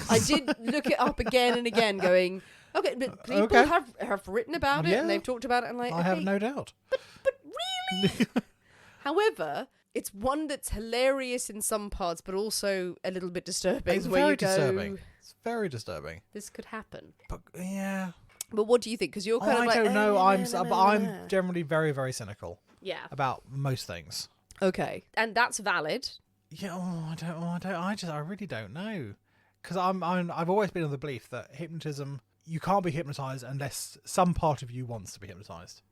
Speaker 1: I did look it up again and again, going, okay, but people
Speaker 2: Okay.
Speaker 1: have written about it,
Speaker 2: Yeah.
Speaker 1: and they've talked about it, and like,
Speaker 2: I have
Speaker 1: okay,
Speaker 2: no doubt.
Speaker 1: but really? However, it's one that's hilarious in some parts, but also a little bit disturbing.
Speaker 2: It's
Speaker 1: where
Speaker 2: very
Speaker 1: you go,
Speaker 2: disturbing. It's very disturbing.
Speaker 1: this could happen.
Speaker 2: But yeah,
Speaker 1: But what do you think? Because you're kind of
Speaker 2: I
Speaker 1: like,
Speaker 2: don't know.
Speaker 1: no.
Speaker 2: I'm generally very, very cynical
Speaker 1: Yeah.
Speaker 2: about most things.
Speaker 1: Okay, and that's valid.
Speaker 2: Yeah, I really don't know, because I've always been of the belief that hypnotism, you can't be hypnotized unless some part of you wants to be hypnotized.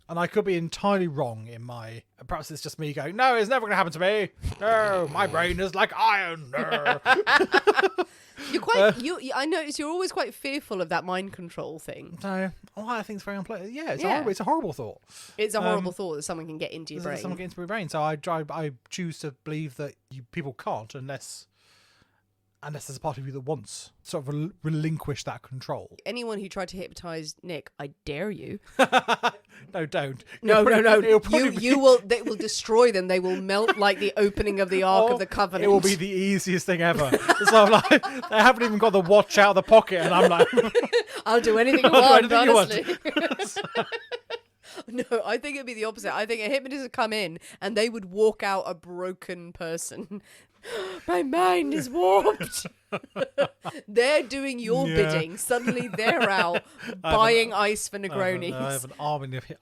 Speaker 2: And I could be entirely wrong in my. Perhaps it's just me going, no, it's never going to happen to me. No, my brain is like iron. No.
Speaker 1: You're quite. I notice you're always quite fearful of that mind control thing.
Speaker 2: So, I think it's very unpleasant. Yeah,
Speaker 1: Yeah.
Speaker 2: It's a horrible thought.
Speaker 1: It's a horrible thought that someone can get into your brain.
Speaker 2: Someone gets into my brain. So I choose to believe that people can't unless there's a part of you that wants sort of relinquish that control.
Speaker 1: Anyone who tried to hypnotize Nick, I dare you.
Speaker 2: No, don't.
Speaker 1: No.
Speaker 2: It'll probably be-
Speaker 1: You will. They will destroy them. They will melt like the opening of the Ark of the Covenant.
Speaker 2: It will be the easiest thing ever. So I'm like, they haven't even got the watch out of the pocket, and I'm like,
Speaker 1: I'll do anything you
Speaker 2: I'll do
Speaker 1: want,
Speaker 2: anything you want.
Speaker 1: honestly. No, I think it'd be the opposite. I think a hypnotist would come in and they would walk out a broken person. My mind is warped. They're doing your bidding. Suddenly they're out buying ice for Negronis.
Speaker 2: I have an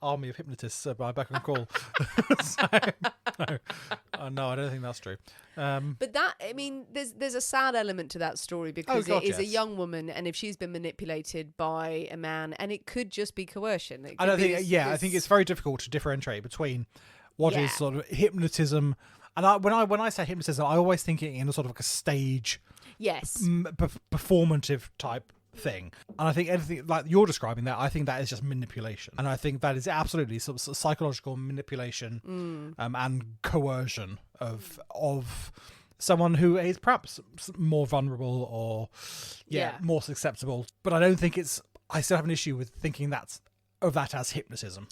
Speaker 2: army of hypnotists by beck and call. No, I don't think that's true.
Speaker 1: But that, I mean, there's a sad element to that story because
Speaker 2: God,
Speaker 1: it is a
Speaker 2: yes.
Speaker 1: young woman, and if she's been manipulated by a man, and it could just be coercion. It
Speaker 2: I
Speaker 1: could
Speaker 2: don't
Speaker 1: be
Speaker 2: think. I think it's very difficult to differentiate between what is
Speaker 1: Yeah.
Speaker 2: sort of hypnotism, and when I say hypnotism, I always think it in a sort of like a stage
Speaker 1: yes.
Speaker 2: performative type thing. And I think anything like you're describing that, I think that is just manipulation, and I think that is absolutely sort of psychological manipulation and coercion of someone who is perhaps more vulnerable or more susceptible. But I don't think I still have an issue with thinking that as hypnotism.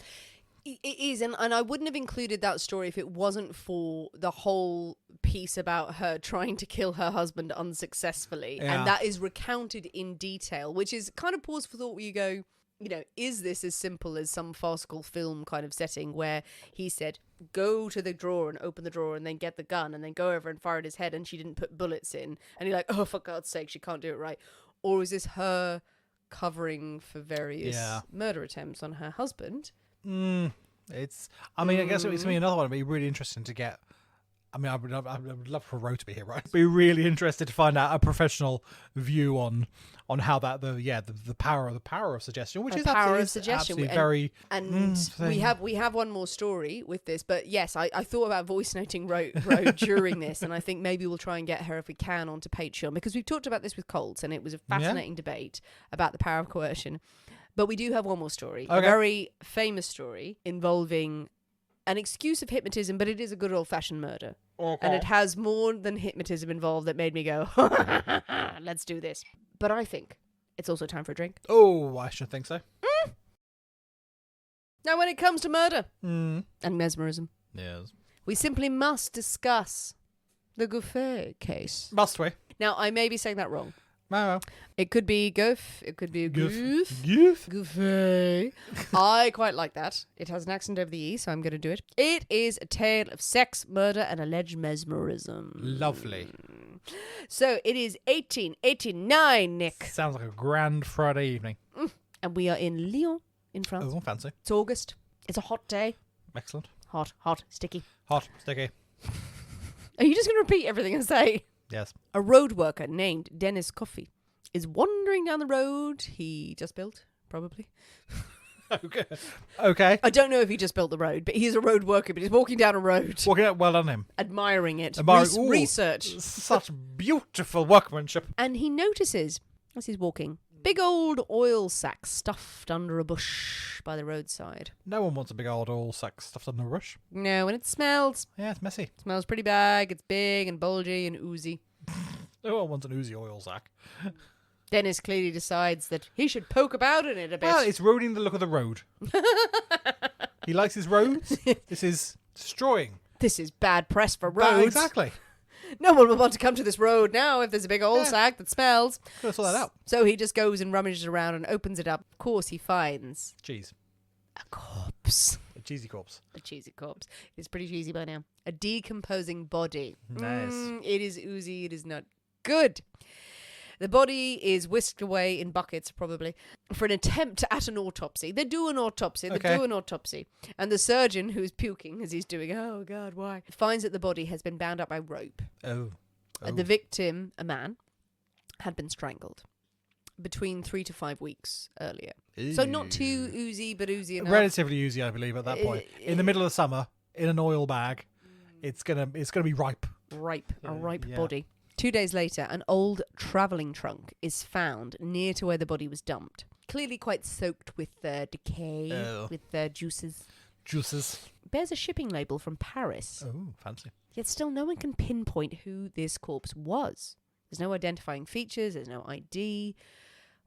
Speaker 1: It is, and I wouldn't have included that story if it wasn't for the whole piece about her trying to kill her husband unsuccessfully.
Speaker 2: Yeah.
Speaker 1: And that is recounted in detail, which is kind of pause for thought where you go, you know, is this as simple as some farcical film kind of setting where he said, go to the drawer and open the drawer and then get the gun and then go over and fire at his head and she didn't put bullets in. And you're like, oh, for God's sake, she can't do it right. Or is this her covering for various murder attempts on her husband.
Speaker 2: I guess it's me another one. It'd be really interesting to get. I mean, I would love for Ro to be here, right? Be really interested to find out a professional view on how that the power of suggestion, which is absolutely very.
Speaker 1: And we have one more story with this, but yes, I thought about voice noting Ro during this, and I think maybe we'll try and get her if we can onto Patreon, because we've talked about this with Colts, and it was a fascinating debate about the power of coercion. But we do have one more story, a very famous story involving an excuse of hypnotism, but it is a good old-fashioned murder. Okay. And it has more than hypnotism involved that made me go, let's do this. But I think it's also time for a drink.
Speaker 2: Oh, I should think so.
Speaker 1: Now, when it comes to murder and mesmerism, we simply must discuss the Gouffe case.
Speaker 2: Must we?
Speaker 1: Now, I may be saying that wrong.
Speaker 2: No.
Speaker 1: It could be Gouffe. It could be a Gouffe. Gouffe. I quite like that. It has an accent over the E, so I'm going to do it. It is a tale of sex, murder, and alleged mesmerism.
Speaker 2: Lovely.
Speaker 1: So it is 1889, Nick.
Speaker 2: Sounds like a grand Friday evening.
Speaker 1: And we are in Lyon, in France.
Speaker 2: Oh, fancy.
Speaker 1: It's August. It's a hot day.
Speaker 2: Excellent.
Speaker 1: Hot, sticky.
Speaker 2: Hot, sticky.
Speaker 1: Are you just going to repeat everything I say?
Speaker 2: Yes.
Speaker 1: A road worker named Dennis Coffey is wandering down the road he just built, probably.
Speaker 2: Okay.
Speaker 1: I don't know if he just built the road, but he's a road worker, but he's walking down a road.
Speaker 2: Well done him.
Speaker 1: Admiring it. Research.
Speaker 2: Such beautiful workmanship.
Speaker 1: And he notices, as he's walking, big old oil sack stuffed under a bush by the roadside.
Speaker 2: No one wants a big old oil sack stuffed under a bush.
Speaker 1: No, and it smells.
Speaker 2: Yeah, it's messy.
Speaker 1: It smells pretty bad. It's big and bulgy and oozy.
Speaker 2: No one wants an oozy oil sack.
Speaker 1: Dennis clearly decides that he should poke about in it a bit.
Speaker 2: Well, it's ruining the look of the road. He likes his roads. This is destroying.
Speaker 1: This is bad press for roads.
Speaker 2: Exactly.
Speaker 1: No one will want to come to this road now if there's a big oil sack that smells.
Speaker 2: Gotta sort that out.
Speaker 1: So he just goes and rummages around and opens it up. Of course, he finds
Speaker 2: cheese.
Speaker 1: A corpse.
Speaker 2: A cheesy corpse.
Speaker 1: A cheesy corpse. It's pretty cheesy by now. A decomposing body.
Speaker 2: Nice.
Speaker 1: It is oozy. It is not good. The body is whisked away in buckets, probably, for an attempt at an autopsy. They do an autopsy. And the surgeon, who's puking as he's doing, oh, God, why? Finds that the body has been bound up by rope.
Speaker 2: Oh.
Speaker 1: And the victim, a man, had been strangled between 3 to 5 weeks earlier. Ew. So not too oozy, but oozy enough.
Speaker 2: Relatively oozy, I believe, at that point. In the middle of summer, in an oil bag, it's gonna be ripe.
Speaker 1: A ripe body. 2 days later, an old travelling trunk is found near to where the body was dumped. Clearly quite soaked with decay, with juices.
Speaker 2: Juices.
Speaker 1: Bears a shipping label from Paris.
Speaker 2: Oh, fancy.
Speaker 1: Yet still no one can pinpoint who this corpse was. There's no identifying features, there's no ID.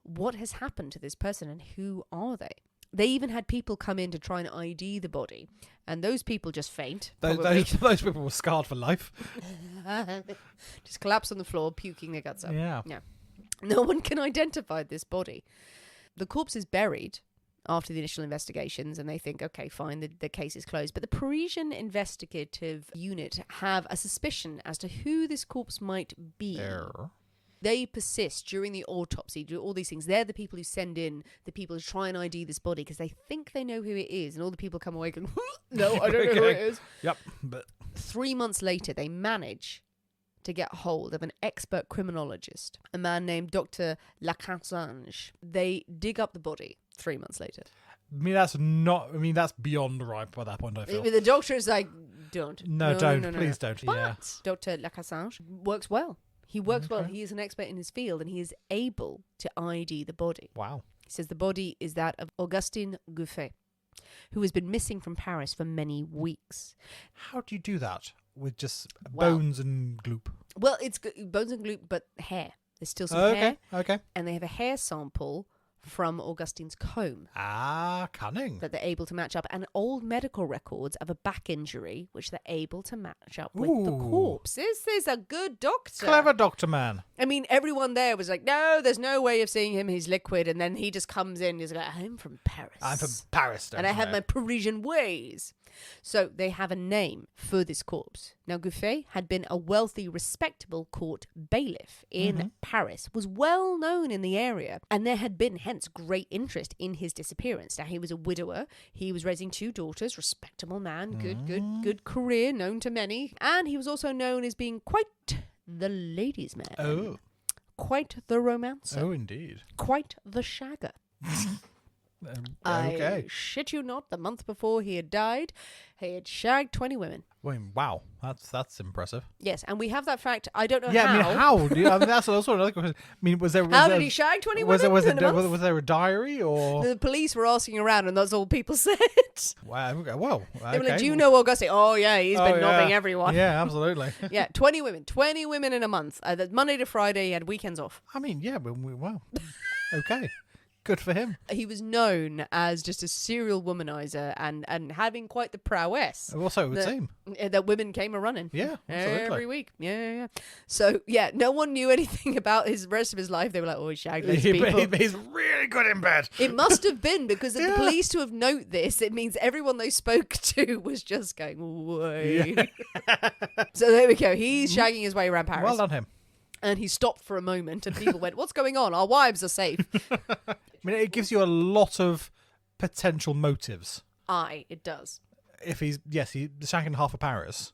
Speaker 1: What has happened to this person and who are they? They even had people come in to try and ID the body, and those people just faint.
Speaker 2: Those people were scarred for life.
Speaker 1: Just collapse on the floor, puking their guts up.
Speaker 2: Yeah.
Speaker 1: No one can identify this body. The corpse is buried after the initial investigations, and they think, okay, fine, the case is closed. But the Parisian investigative unit have a suspicion as to who this corpse might be. They persist during the autopsy, do all these things. They're the people who send in the people who try and ID this body because they think they know who it is. And all the people come away going, no, I don't know who it is.
Speaker 2: Yep. But
Speaker 1: 3 months later, they manage to get hold of an expert criminologist, a man named Dr. Lacassange. They dig up the body 3 months later.
Speaker 2: That's beyond ripe by that point, I feel.
Speaker 1: The doctor is like, don't.
Speaker 2: No, please don't.
Speaker 1: But Dr. Lacassange works well. He works well. He is an expert in his field, and he is able to ID the body.
Speaker 2: Wow.
Speaker 1: He says the body is that of Augustin Gouffe, who has been missing from Paris for many weeks.
Speaker 2: How do you do that? With just bones and gloop?
Speaker 1: Well, it's bones and gloop, but hair. There's still some hair.
Speaker 2: Okay.
Speaker 1: And they have a hair sample from Augustine's comb.
Speaker 2: Ah, cunning.
Speaker 1: That they're able to match up. And old medical records of a back injury, which they're able to match up with the corpse. This is a good doctor.
Speaker 2: Clever doctor man.
Speaker 1: I mean, everyone there was like, no, there's no way of seeing him. He's liquid. And then he just comes in. He's like, I'm from Paris.
Speaker 2: And I have my
Speaker 1: Parisian ways. So they have a name for this corpse. Now, Gouffe had been a wealthy, respectable court bailiff in Paris, was well known in the area, and there had been, hence, great interest in his disappearance. Now, he was a widower. He was raising 2 daughters, respectable man, good career, known to many. And he was also known as being quite the ladies' man.
Speaker 2: Oh.
Speaker 1: Quite the romancer.
Speaker 2: Oh, indeed.
Speaker 1: Quite the shagger.
Speaker 2: Okay.
Speaker 1: I shit you not, the month before he had died, he had shagged 20 women.
Speaker 2: Wow, that's impressive.
Speaker 1: Yes, and we have that fact. I don't know
Speaker 2: Yeah,
Speaker 1: how.
Speaker 2: I mean, how? That's also another question. I mean, was there?
Speaker 1: How did he shag 20 women
Speaker 2: Was
Speaker 1: in a month?
Speaker 2: there a diary or?
Speaker 1: The police were asking around, and that's all people said.
Speaker 2: Wow. Okay, well,
Speaker 1: They were like,
Speaker 2: okay.
Speaker 1: "Do you know Auguste?" Oh yeah, he's been knobbing everyone.
Speaker 2: Yeah, absolutely.
Speaker 1: Yeah, 20 women in a month. Monday to Friday, he had weekends off.
Speaker 2: I mean, yeah, but wow. Okay. Good for him.
Speaker 1: He was known as just a serial womanizer and having quite the prowess.
Speaker 2: Also, it would seem.
Speaker 1: That women came a running.
Speaker 2: Yeah, absolutely.
Speaker 1: Every week. Yeah. So, yeah, no one knew anything about his rest of his life. They were like, oh, he shagged loads of people.
Speaker 2: He's really good in bed.
Speaker 1: It must have been because of the police to have noted this. It means everyone they spoke to was just going, wait. Yeah. So there we go. He's shagging his way around Paris.
Speaker 2: Well done, him.
Speaker 1: And he stopped for a moment and people went, what's going on? Our wives are safe.
Speaker 2: I mean, it gives you a lot of potential motives.
Speaker 1: It does.
Speaker 2: If he's shagging half of Paris,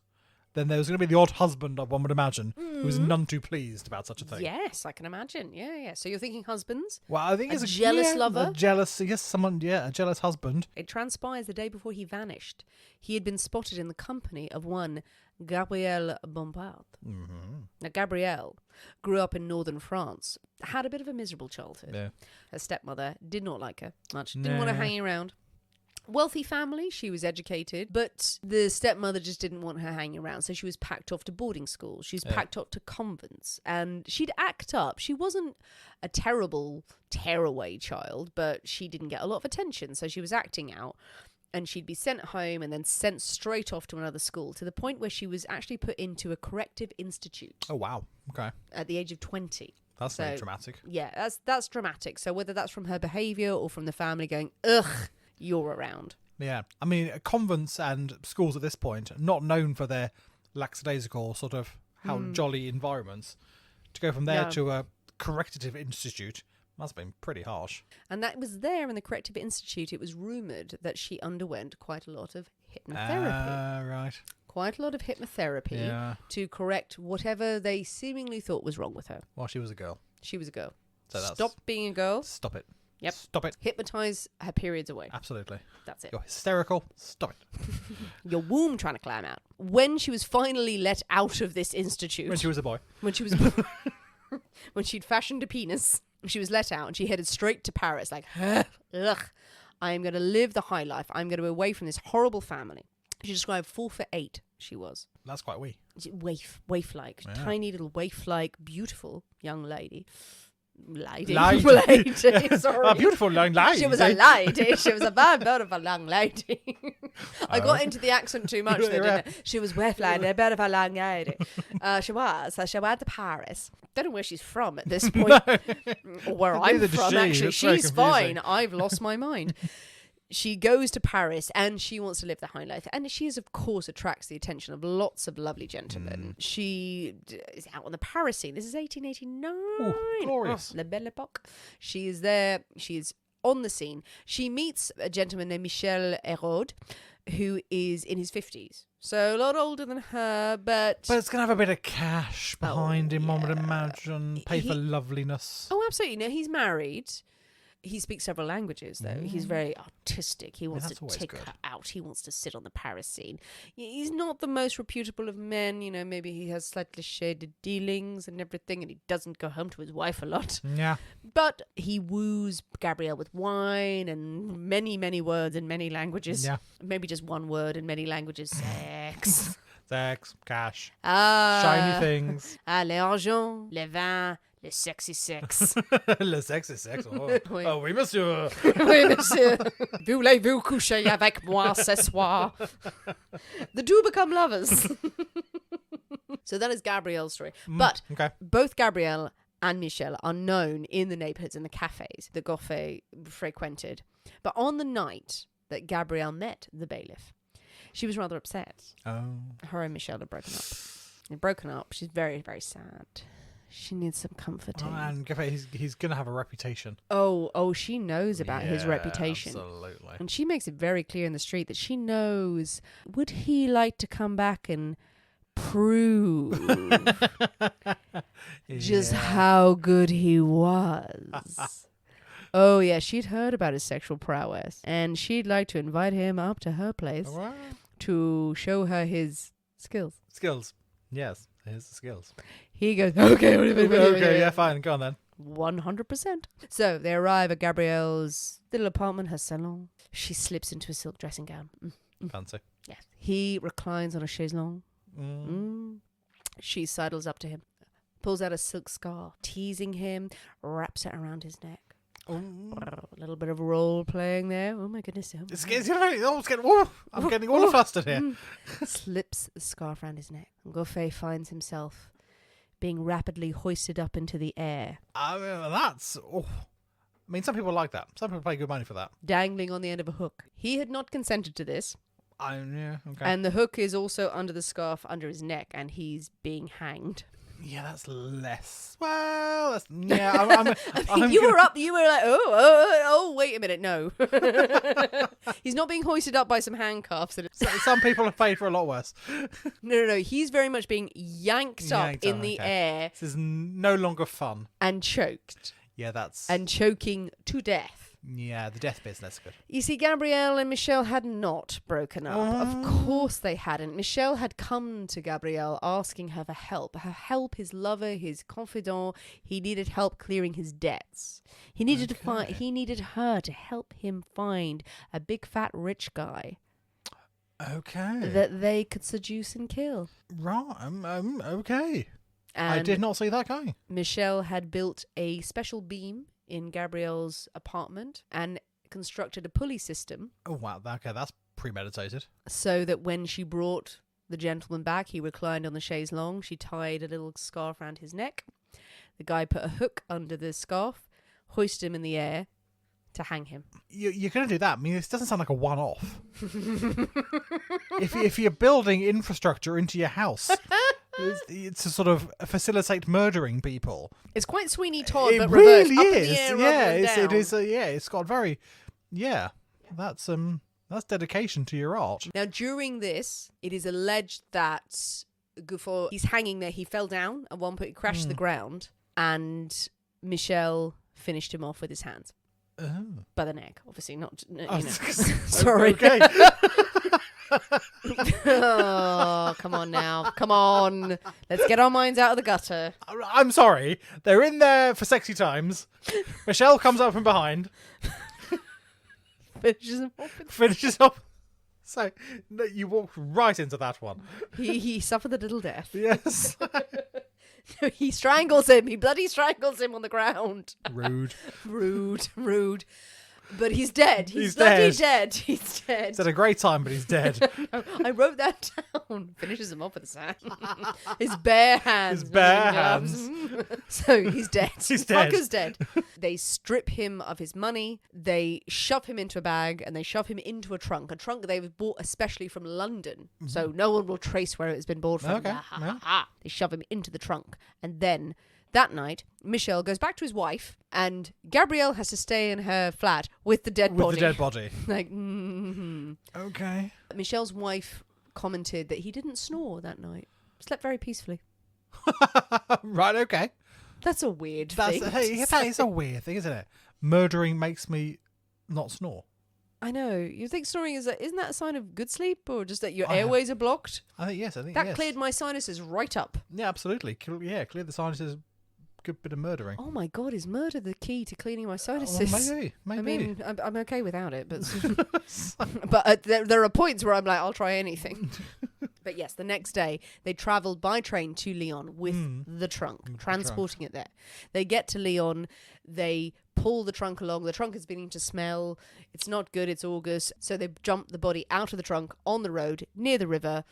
Speaker 2: then there's going to be the odd husband, one would imagine, who's none too pleased about such a thing.
Speaker 1: Yes, I can imagine. Yeah. So you're thinking husbands?
Speaker 2: Well, I think
Speaker 1: a
Speaker 2: it's
Speaker 1: jealous lover?
Speaker 2: A jealous husband.
Speaker 1: It transpires the day before he vanished. He had been spotted in the company of one Gabrielle Bompard.
Speaker 2: Mm-hmm.
Speaker 1: Now, Gabrielle grew up in northern France, had a bit of a miserable childhood.
Speaker 2: Yeah.
Speaker 1: Her stepmother did not like her much, didn't want her hanging around. Wealthy family, she was educated, but the stepmother just didn't want her hanging around, so she was packed off to boarding schools. She was packed off to convents, and she'd act up. She wasn't a terrible tearaway child, but she didn't get a lot of attention, so she was acting out. And she'd be sent home and then sent straight off to another school, to the point where she was actually put into a corrective institute.
Speaker 2: Oh, wow. Okay.
Speaker 1: At the age of 20.
Speaker 2: That's very dramatic.
Speaker 1: Yeah, that's dramatic. So whether that's from her behaviour or from the family going, ugh, you're around.
Speaker 2: Yeah. I mean, convents and schools at this point are not known for their lackadaisical sort of how jolly environments. To go from there to a corrective institute must have been pretty harsh.
Speaker 1: And that was there in the Corrective Institute. It was rumoured that she underwent quite a lot of hypnotherapy.
Speaker 2: Right.
Speaker 1: Quite a lot of hypnotherapy to correct whatever they seemingly thought was wrong with her.
Speaker 2: Well, she was a girl.
Speaker 1: She was a girl.
Speaker 2: So
Speaker 1: Stop being a girl.
Speaker 2: Stop it.
Speaker 1: Yep.
Speaker 2: Stop it.
Speaker 1: Hypnotise her periods away.
Speaker 2: Absolutely.
Speaker 1: That's it.
Speaker 2: You're hysterical. Stop it.
Speaker 1: Your womb trying to climb out. When she was finally let out of this institute.
Speaker 2: When she was a boy.
Speaker 1: When she was... when she'd fashioned a penis... She was let out and she headed straight to Paris like, ugh, I am going to live the high life. I'm going to be away from this horrible family. She described 4'8" she was.
Speaker 2: That's quite wee.
Speaker 1: Waif-like.
Speaker 2: Yeah.
Speaker 1: Tiny little waif-like, beautiful young lady. Lady. Sorry.
Speaker 2: A beautiful young lady.
Speaker 1: She was a lady. She was a very beautiful young lady. I got into the accent too much. She was waif-like, a beautiful young lady. She was. So she went to Paris. Don't know where she's from at this point. Or where I'm from, actually. She's fine. I've lost my mind. She goes to Paris and she wants to live the high life. And she, of course, attracts the attention of lots of lovely gentlemen. She is out on the Paris scene. This is 1889.
Speaker 2: Ooh, glorious.
Speaker 1: La Belle Époque. She is there. She is on the scene. She meets a gentleman named Michel Hérault, who is in his 50s. So a lot older than her, but
Speaker 2: it's going to have a bit of cash behind him, one would imagine. Pay for loveliness.
Speaker 1: Oh, absolutely. No, he's married. He speaks several languages, though. He's very artistic. He wants to take her out. He wants to sit on the Paris scene. He's not the most reputable of men. You know, maybe he has slightly shaded dealings and everything, and he doesn't go home to his wife a lot.
Speaker 2: Yeah.
Speaker 1: But he woos Gabrielle with wine and many, many words in many languages.
Speaker 2: Yeah.
Speaker 1: Maybe just one word in many languages. Sex.
Speaker 2: Sex, cash, shiny things.
Speaker 1: L'argent, le vin, le sexy sex.
Speaker 2: Le sexy sex. Oh,
Speaker 1: Oui.
Speaker 2: Oh oui, monsieur.
Speaker 1: Oui, monsieur. Voulez-vous coucher avec moi ce soir? The two become lovers. So that is Gabrielle's story. But both Gabrielle and Michel are known in the neighborhoods and the cafes that Gouffe frequented. But on the night that Gabrielle met the bailiff, She was rather upset.
Speaker 2: Oh.
Speaker 1: Her and Michelle are broken up. They're broken up. She's very, very sad. She needs some comforting.
Speaker 2: Oh, and Gouffe, he's going to have a reputation.
Speaker 1: Oh, she knows about his reputation.
Speaker 2: Absolutely.
Speaker 1: And she makes it very clear in the street that she knows. Would he like to come back and prove just how good he was? Oh, yeah, she'd heard about his sexual prowess. And she'd like to invite him up to her place to show her his skills.
Speaker 2: Skills. Yes, here's the skills.
Speaker 1: He goes, okay,
Speaker 2: Okay, fine, go on then.
Speaker 1: 100%. So they arrive at Gabrielle's little apartment, her salon. She slips into a silk dressing gown.
Speaker 2: Fancy.
Speaker 1: Yes. He reclines on a chaise longue. She sidles up to him, pulls out a silk scarf, teasing him, wraps it around his neck. A little bit of role playing there. Oh my goodness. I'm
Speaker 2: getting all flustered here.
Speaker 1: Slips the scarf around his neck. And Gouffe finds himself being rapidly hoisted up into the air.
Speaker 2: I mean, some people like that. Some people pay good money for that.
Speaker 1: Dangling on the end of a hook. He had not consented to this.
Speaker 2: Okay.
Speaker 1: And the hook is also under the scarf, under his neck, and he's being hanged.
Speaker 2: Yeah, that's less. Well, yeah.
Speaker 1: You were like, oh, wait a minute, no. He's not being hoisted up by some handcuffs.
Speaker 2: Some people have paid for a lot worse.
Speaker 1: No. He's very much being yanked up in the air.
Speaker 2: This is no longer fun.
Speaker 1: And choked.
Speaker 2: Yeah, that's...
Speaker 1: And choking to death.
Speaker 2: Yeah, the death business. Good.
Speaker 1: You see, Gabrielle and Michelle had not broken up. Of course they hadn't. Michelle had come to Gabrielle asking her for help. Her help, his lover, his confidant. He needed help clearing his debts. He needed He needed her to help him find a big fat rich guy.
Speaker 2: Okay.
Speaker 1: That they could seduce and kill.
Speaker 2: Right. Okay.
Speaker 1: And
Speaker 2: I did not see that going.
Speaker 1: Michelle had built a special beam in Gabrielle's apartment and constructed a pulley system.
Speaker 2: Oh, wow. Okay, that's premeditated.
Speaker 1: So that when she brought the gentleman back, he reclined on the chaise longue. She tied a little scarf around his neck. The guy put a hook under the scarf, hoisted him in the air to hang him.
Speaker 2: You're going to do that? I mean, this doesn't sound like a one-off. if you're building infrastructure into your house... It's to sort of facilitate murdering people.
Speaker 1: It's quite Sweeney Todd, but
Speaker 2: really
Speaker 1: reversed. Up
Speaker 2: is.
Speaker 1: in the air rather than down.
Speaker 2: It is. It's got very. Yeah, that's dedication to your art.
Speaker 1: Now, during this, it is alleged that Gouffe, he's hanging there. He fell down at one point. He crashed to the ground, and Michelle finished him off with his hands by the neck. Obviously, not. Sorry.
Speaker 2: Okay.
Speaker 1: Oh, come on now. Come on. Let's get our minds out of the gutter.
Speaker 2: I'm sorry. They're in there for sexy times. Michelle comes up from behind. Finishes off. So, no, you walked right into that one.
Speaker 1: He suffered a little death.
Speaker 2: Yes.
Speaker 1: He strangles him. He bloody strangles him on the ground. Rude. But he's dead. He's bloody dead. He's dead.
Speaker 2: He's had a great time, but he's dead.
Speaker 1: I wrote that down. Finishes him off with his hand. His bare hands. So he's dead.
Speaker 2: He's dead.
Speaker 1: Fucker's dead. They strip him of his money. They shove him into a bag and they shove him into a trunk. A trunk they've bought especially from London. So no one will trace where it's been bought from.
Speaker 2: Okay.
Speaker 1: They shove him into the trunk. And then... that night, Michelle goes back to his wife, and Gabrielle has to stay in her flat with the dead body. Like,
Speaker 2: Okay.
Speaker 1: Michelle's wife commented that he didn't snore that night. Slept very peacefully.
Speaker 2: Right, okay.
Speaker 1: That's a weird thing.
Speaker 2: That is a weird thing, isn't it? Murdering makes me not snore.
Speaker 1: I know. You think snoring isn't that a sign of good sleep, or just that your airways are blocked?
Speaker 2: I think yes.
Speaker 1: That cleared my sinuses right up.
Speaker 2: Yeah, absolutely. Clear the sinuses. Good bit of murdering.
Speaker 1: Oh my God, is murder the key to cleaning my sinuses?
Speaker 2: Maybe.
Speaker 1: I mean, I'm okay without it, but but there are points where I'm like, I'll try anything. But yes, the next day they travelled by train to Lyon with the trunk, transporting it there. They get to Lyon, they pull the trunk along. The trunk is beginning to smell. It's not good. It's August, so they jump the body out of the trunk on the road near the river,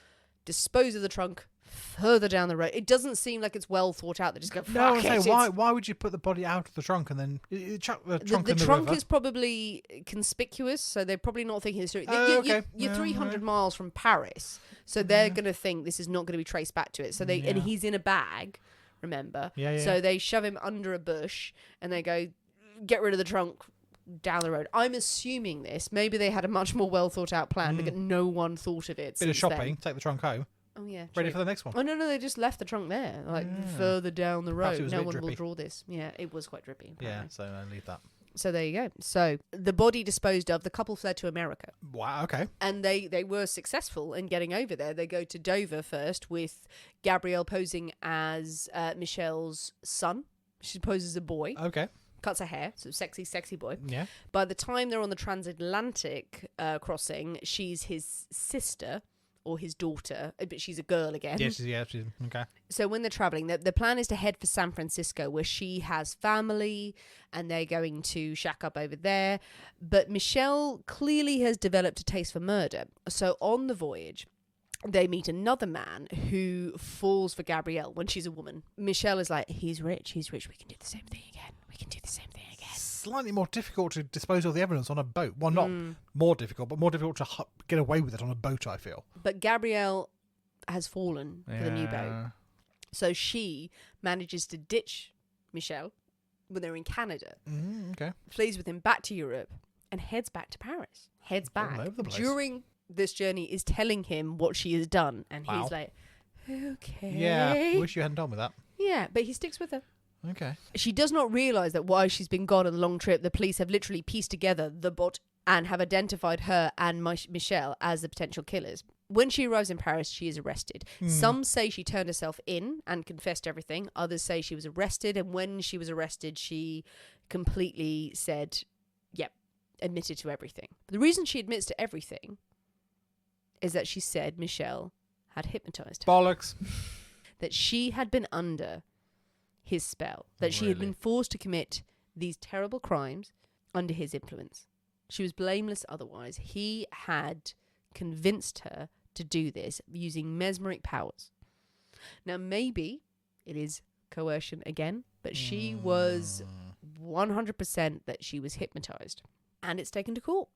Speaker 1: dispose of the trunk further down the road. It doesn't seem like it's well thought out. They just go, fuck
Speaker 2: No,
Speaker 1: it.
Speaker 2: why would you put the body out of the trunk and then chuck the trunk
Speaker 1: The
Speaker 2: in the
Speaker 1: trunk
Speaker 2: river?
Speaker 1: is probably conspicuous, so they're probably not thinking this through.
Speaker 2: Oh, okay.
Speaker 1: You're
Speaker 2: Yeah,
Speaker 1: 300 miles from Paris, so they're going to think this is not going to be traced back to it. So and he's in a bag, remember?
Speaker 2: Yeah.
Speaker 1: So they shove him under a bush and they go, get rid of the trunk down the road. I'm assuming this. Maybe they had a much more well thought out plan, but no one thought of it.
Speaker 2: Bit of shopping, take the trunk home.
Speaker 1: Oh yeah,
Speaker 2: ready for the next one.
Speaker 1: Oh no, they just left the trunk there, further down the road. No one
Speaker 2: drippy.
Speaker 1: will draw this. Yeah, it was quite drippy. Apparently.
Speaker 2: Yeah, so I leave that.
Speaker 1: So there you go. So the body disposed of, the couple fled to America.
Speaker 2: Wow, okay.
Speaker 1: And they were successful in getting over there. They go to Dover first with Gabrielle posing as Michelle's son. She poses a boy.
Speaker 2: Okay.
Speaker 1: Cuts her hair. So sexy boy.
Speaker 2: Yeah.
Speaker 1: By the time they're on the transatlantic crossing, she's his sister or his daughter, but she's a girl again.
Speaker 2: Yes, yeah, she's okay.
Speaker 1: So when they're traveling, the plan is to head for San Francisco, where she has family, and they're going to shack up over there. But Michelle clearly has developed a taste for murder. So on the voyage, they meet another man who falls for Gabrielle when she's a woman. Michelle is like, he's rich. We can do the same thing again.
Speaker 2: Slightly more difficult to dispose of the evidence on a boat. Well, not more difficult, but more difficult to get away with it on a boat, I feel.
Speaker 1: But Gabrielle has fallen for the new boat. So she manages to ditch Michelle when they're in Canada.
Speaker 2: Okay.
Speaker 1: Flees with him back to Europe and heads back to Paris. Heads back.
Speaker 2: All over the place.
Speaker 1: During this journey is telling him what she has done. And he's like, okay.
Speaker 2: Yeah, wish you hadn't told me that.
Speaker 1: Yeah, but he sticks with her.
Speaker 2: Okay.
Speaker 1: She does not realise that while she's been gone on the long trip, the police have literally pieced together the bot and have identified her and Michelle as the potential killers. When she arrives in Paris, she is arrested. Some say she turned herself in and confessed everything. Others say she was arrested, and when she was arrested, she completely said, yep, admitted to everything. The reason she admits to everything is that she said Michelle had hypnotized her.
Speaker 2: Bollocks.
Speaker 1: That she had been under his spell, that she had been forced to commit these terrible crimes under his influence. She was blameless otherwise. He had convinced her to do this using mesmeric powers. Now, maybe it is coercion again, but she was 100% that she was hypnotized. And it's taken to court.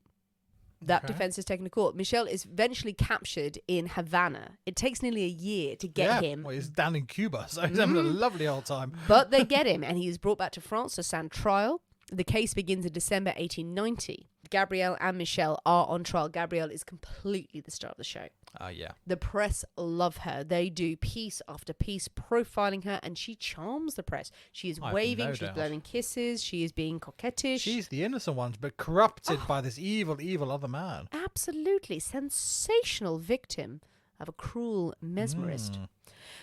Speaker 1: That defense is taken to court. Michelle is eventually captured in Havana. It takes nearly a year to get him.
Speaker 2: Well, he's down in Cuba, so he's having a lovely old time.
Speaker 1: But they get him, and he is brought back to France to stand trial. The case begins in December 1890. Gabrielle and Michelle are on trial. Gabrielle is completely the star of the show.
Speaker 2: Yeah.
Speaker 1: The press love her. They do piece after piece profiling her, and she charms the press. She is waving, she's blowing kisses, she is being coquettish.
Speaker 2: She's the innocent one, but corrupted by this evil other man.
Speaker 1: Absolutely. Sensational victim of a cruel mesmerist.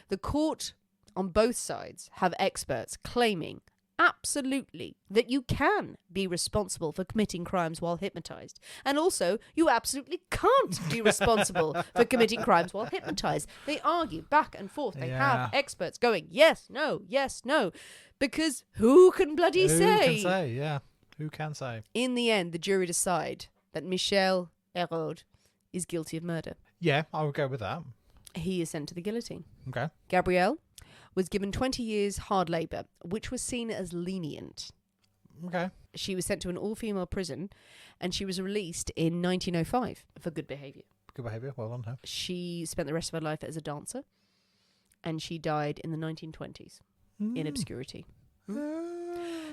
Speaker 1: The court on both sides have experts claiming absolutely that you can be responsible for committing crimes while hypnotized. And also, you absolutely can't be responsible for committing crimes while hypnotized. They argue back and forth. They have experts going, yes, no, because who can bloody say?
Speaker 2: Who can say, yeah. Who can say?
Speaker 1: In the end, the jury decide that Michel Hérault is guilty of murder.
Speaker 2: Yeah, I would go with that.
Speaker 1: He is sent to the guillotine.
Speaker 2: Okay.
Speaker 1: Gabrielle was given 20 years hard labour, which was seen as lenient.
Speaker 2: Okay.
Speaker 1: She was sent to an all-female prison, and she was released in 1905 for good behaviour.
Speaker 2: Good behaviour, well done her.
Speaker 1: She spent the rest of her life as a dancer, and she died in the 1920s in obscurity.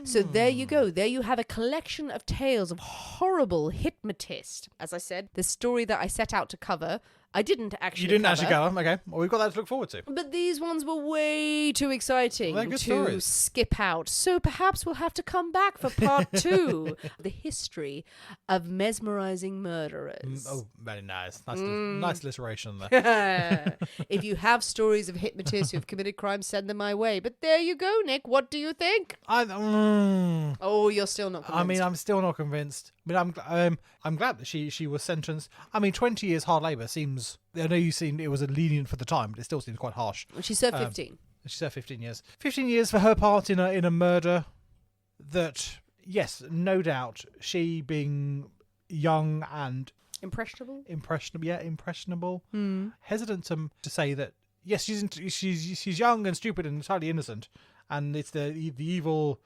Speaker 1: So there you go. There you have a collection of tales of horrible hypnotists. As I said, the story that I set out to cover, I didn't actually
Speaker 2: You didn't
Speaker 1: cover.
Speaker 2: actually go, okay. Well, we've got that to look forward to.
Speaker 1: But these ones were way too exciting
Speaker 2: They're good
Speaker 1: to
Speaker 2: stories.
Speaker 1: skip out. So perhaps we'll have to come back for part 2. The history of mesmerizing murderers.
Speaker 2: Oh, very nice. Nice alliteration there.
Speaker 1: If you have stories of hypnotists who have committed crimes, send them my way. But there you go, Nick. What do you think? Oh, you're still not convinced.
Speaker 2: I mean, I'm still not convinced. I mean, I'm glad that she was sentenced. I mean, 20 years hard labour seems. I know you seemed it was lenient for the time, but it still seems quite harsh.
Speaker 1: She served 15.
Speaker 2: She served 15 years. 15 years for her part in a murder. That, yes, no doubt, she being young and
Speaker 1: Impressionable.
Speaker 2: impressionable, hesitant to say that yes, she's young and stupid and entirely innocent, and it's the evil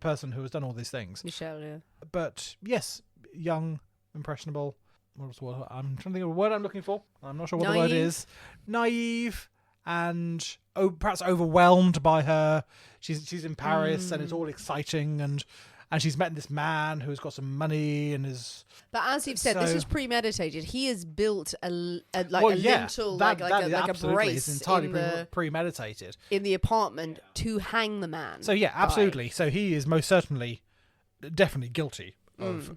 Speaker 2: person who has done all these things.
Speaker 1: Michelle, yeah.
Speaker 2: But yes, young, impressionable. I'm trying to think of a word I'm looking for. I'm not sure what the word is. Naive and perhaps overwhelmed by her. She's in Paris and it's all exciting, and she's met this man who's got some money and is.
Speaker 1: But as you've said, this is premeditated. He has built a lintel, like a brace.
Speaker 2: It's entirely premeditated
Speaker 1: in the apartment to hang the man.
Speaker 2: So yeah, absolutely. So he is most certainly, definitely guilty of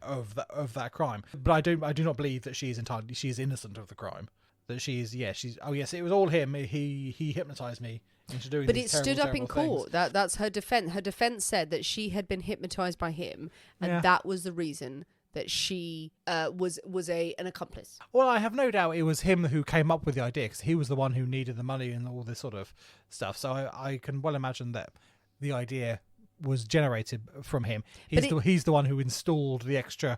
Speaker 2: that crime. But I do not believe that she is innocent of the crime. That she's it was all him. He hypnotized me into doing. But
Speaker 1: it stood up in court. That's her defense. Her defense said that she had been hypnotized by him, and that was the reason that she was an accomplice.
Speaker 2: Well, I have no doubt it was him who came up with the idea, because he was the one who needed the money and all this sort of stuff. So I can well imagine that the idea was generated from him. He's the one who installed the extra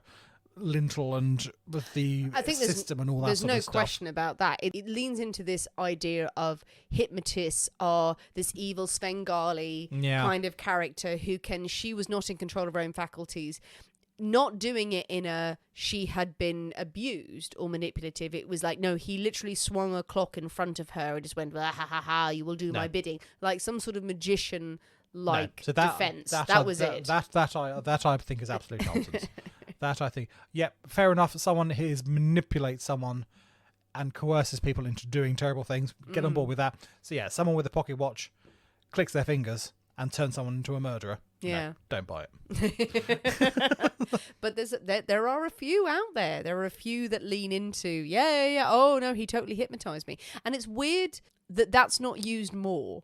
Speaker 2: lintel and with the system and all that sort of stuff.
Speaker 1: There's no question about that. It leans into this idea of hypnotists are this evil Svengali kind of character she was not in control of her own faculties. Not doing it in a she had been abused or manipulative. It was like, no, he literally swung a clock in front of her and just went, ha ha ha, you will do my bidding. Like some sort of magician defense. That was it.
Speaker 2: That I think is absolute nonsense. That I think, fair enough. Someone manipulates someone and coerces people into doing terrible things. Get on board with that. So someone with a pocket watch clicks their fingers and turns someone into a murderer. Yeah, no, don't buy it.
Speaker 1: But there are a few out there. There are a few that lean into oh no, he totally hypnotized me, and it's weird that that's not used more.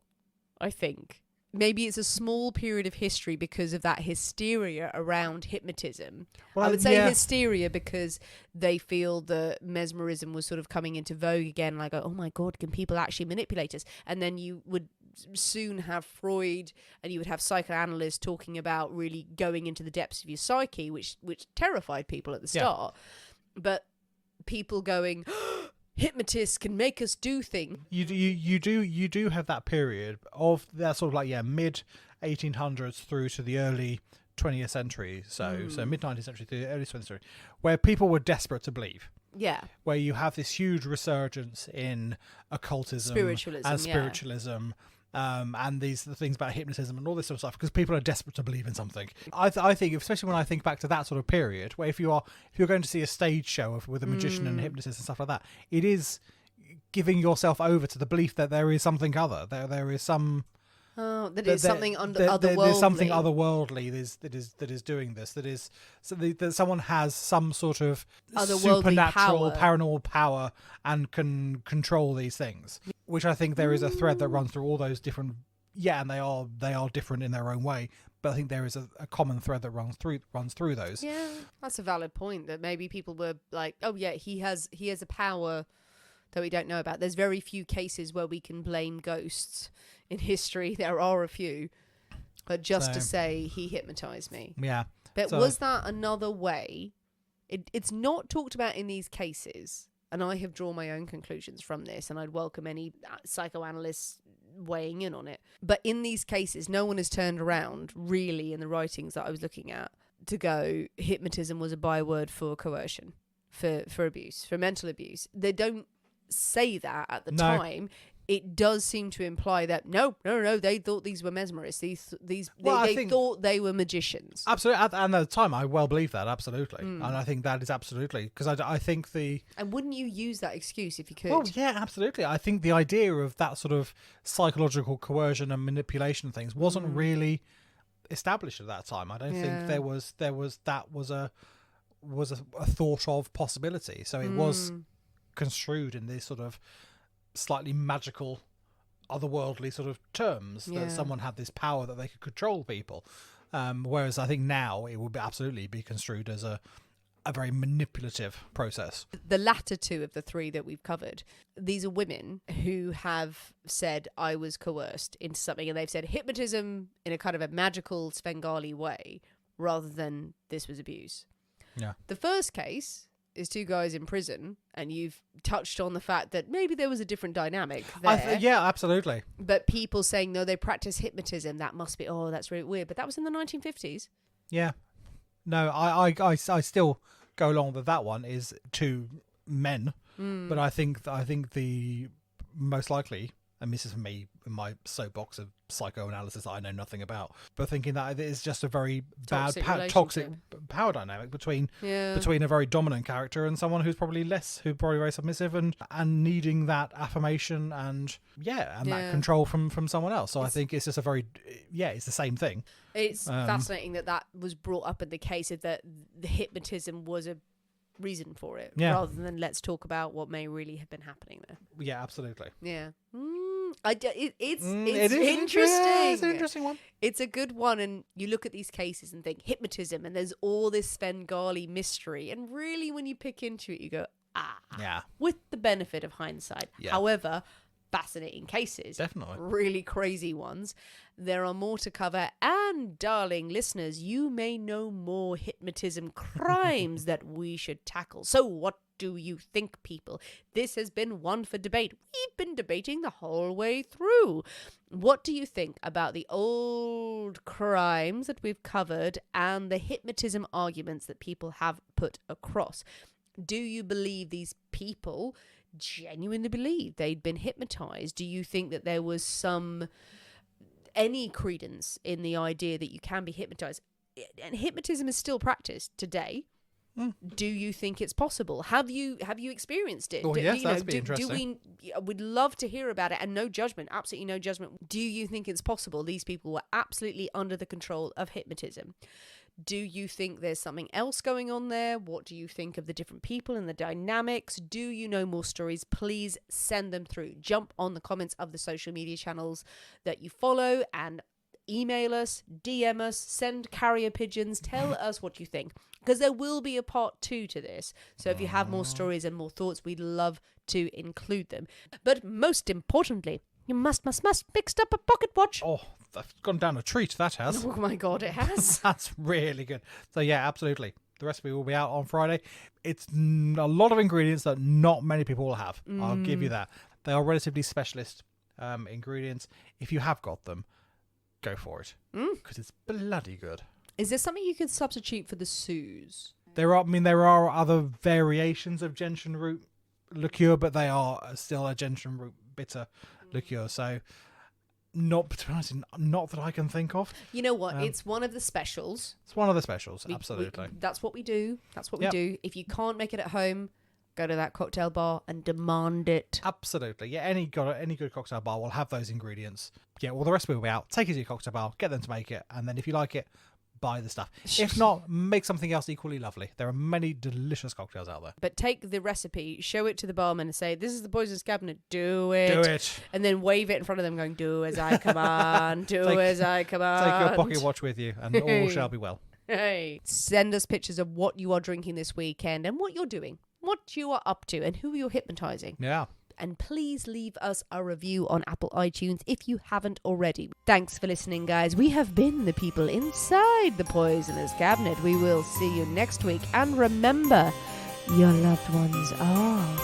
Speaker 1: I think maybe it's a small period of history because of that hysteria around hypnotism. Well, I would say hysteria because they feel that mesmerism was sort of coming into vogue again, like, oh my God, can people actually manipulate us? And then you would soon have Freud and you would have psychoanalysts talking about really going into the depths of your psyche, which terrified people at the start. But people going... hypnotists can make us do things. You
Speaker 2: do have that period of that sort of like mid 1800s through to the early 20th century, so mid 19th century to the early 20th century, where people were desperate to believe.
Speaker 1: Yeah.
Speaker 2: Where you have this huge resurgence in occultism, spiritualism. And the things about hypnotism and all this sort of stuff, because people are desperate to believe in something. I think, especially when I think back to that sort of period, where if you're going to see a stage show with a magician and a hypnotist and stuff like that, it is giving yourself over to the belief that there is something other. There is some.
Speaker 1: There's something otherworldly.
Speaker 2: There's something otherworldly that is doing this. That someone has some sort of supernatural, paranormal power and can control these things. Which I think there is a thread that runs through all those different. Yeah, and they are different in their own way. But I think there is a common thread that runs through those.
Speaker 1: Yeah, that's a valid point. That maybe people were like, oh yeah, he has a power that we don't know about. There's very few cases where we can blame ghosts in history. There are a few, but just to say he hypnotized me.
Speaker 2: Yeah.
Speaker 1: But was that another way? It's not talked about in these cases, and I have drawn my own conclusions from this, and I'd welcome any psychoanalysts weighing in on it. But in these cases, no one has turned around really in the writings that I was looking at to go, hypnotism was a byword for coercion, for abuse, for mental abuse. They don't say that at the time. It does seem to imply that no, they thought these were mesmerists. They thought they were magicians.
Speaker 2: Absolutely, and at the time, I well believe that absolutely, and I think that is absolutely because I think
Speaker 1: and wouldn't you use that excuse if you could?
Speaker 2: Well, yeah, absolutely. I think the idea of that sort of psychological coercion and manipulation things wasn't really established at that time. I don't think there was a thought of possibility. So it was construed in this sort of slightly magical, otherworldly sort of terms that someone had this power that they could control people. Whereas I think now it would absolutely be construed as a very manipulative process.
Speaker 1: The latter two of the three that we've covered, these are women who have said, I was coerced into something, and they've said hypnotism in a kind of a magical Svengali way rather than this was abuse.
Speaker 2: Yeah.
Speaker 1: The first case is two guys in prison, and you've touched on the fact that maybe there was a different dynamic there.
Speaker 2: Yeah, absolutely.
Speaker 1: But people saying, no, they practice hypnotism. That must be, that's really weird. But that was in the 1950s.
Speaker 2: Yeah. No, I still go along with that one is two men. But I think the most likely, and this is me in my soapbox of psychoanalysis that I know nothing about, but thinking that it's just a very
Speaker 1: Toxic
Speaker 2: toxic power dynamic between a very dominant character and someone who's probably very submissive and needing that affirmation and that control from someone else. So I think it's just a very it's the same thing.
Speaker 1: It's fascinating that was brought up in the case of that the hypnotism was a reason for it rather than let's talk about what may really have been happening there.
Speaker 2: Yeah, absolutely.
Speaker 1: Yeah. It's interesting.
Speaker 2: Yeah, it's an interesting one.
Speaker 1: It's a good one, and you look at these cases and think hypnotism, and there's all this Svengali mystery, and really when you pick into it, you go, with the benefit of hindsight. Yeah. However, fascinating cases.
Speaker 2: Definitely.
Speaker 1: Really crazy ones. There are more to cover, and darling listeners, you may know more hypnotism crimes that we should tackle. So what do you think, people? This has been one for debate. We've been debating the whole way through. What do you think about the old crimes that we've covered and the hypnotism arguments that people have put across? Do you believe these people genuinely believe they'd been hypnotized? Do you think that there was any credence in the idea that you can be hypnotized? And hypnotism is still practiced today. Do you think it's possible? Have you experienced it?
Speaker 2: Well, yes, that'd be interesting.
Speaker 1: We'd love to hear about it, and no judgment, absolutely no judgment. Do you think it's possible? These people were absolutely under the control of hypnotism. Do you think there's something else going on there? What do you think of the different people and the dynamics? Do you know more stories? Please send them through. Jump on the comments of the social media channels that you follow and email us, DM us, send carrier pigeons, tell us what you think. Because there will be a part 2 to this. So if you have more stories and more thoughts, we'd love to include them. But most importantly, you must mixed up a pocket watch.
Speaker 2: Oh, that's gone down a treat, that has.
Speaker 1: Oh my God, it has.
Speaker 2: That's really good. So yeah, absolutely. The recipe will be out on Friday. It's a lot of ingredients that not many people will have. I'll give you that. They are relatively specialist ingredients. If you have got them, go for it. Because it's bloody good.
Speaker 1: Is there something you could substitute for the Suze?
Speaker 2: There are other variations of gentian root liqueur, but they are still a gentian root bitter liqueur. So not that I can think of.
Speaker 1: You know what? It's one of the specials.
Speaker 2: It's one of the specials, absolutely.
Speaker 1: That's what we do. That's what we do. If you can't make it at home, go to that cocktail bar and demand it.
Speaker 2: Absolutely. Yeah, any good cocktail bar will have those ingredients. Yeah, well, the recipe will be out. Take it to your cocktail bar, get them to make it, and then if you like it, buy the stuff. If not, make something else equally lovely. There are many delicious cocktails out there.
Speaker 1: But take the recipe, show it to the barman and say, this is the poisonous cabinet, do it.
Speaker 2: Do it.
Speaker 1: And then wave it in front of them going, do as I command, as I command.
Speaker 2: Take your pocket watch with you and all shall be well.
Speaker 1: Hey. Send us pictures of what you are drinking this weekend and what you're doing, what you are up to and who you're hypnotizing.
Speaker 2: Yeah.
Speaker 1: And please leave us a review on Apple iTunes if you haven't already. Thanks for listening, guys. We have been the people inside the poisonous cabinet. We will see you next week. And remember, your loved ones are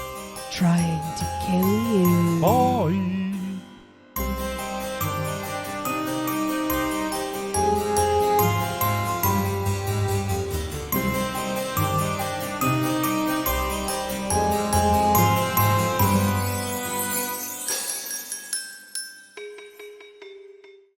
Speaker 1: trying to kill you.
Speaker 2: Bye.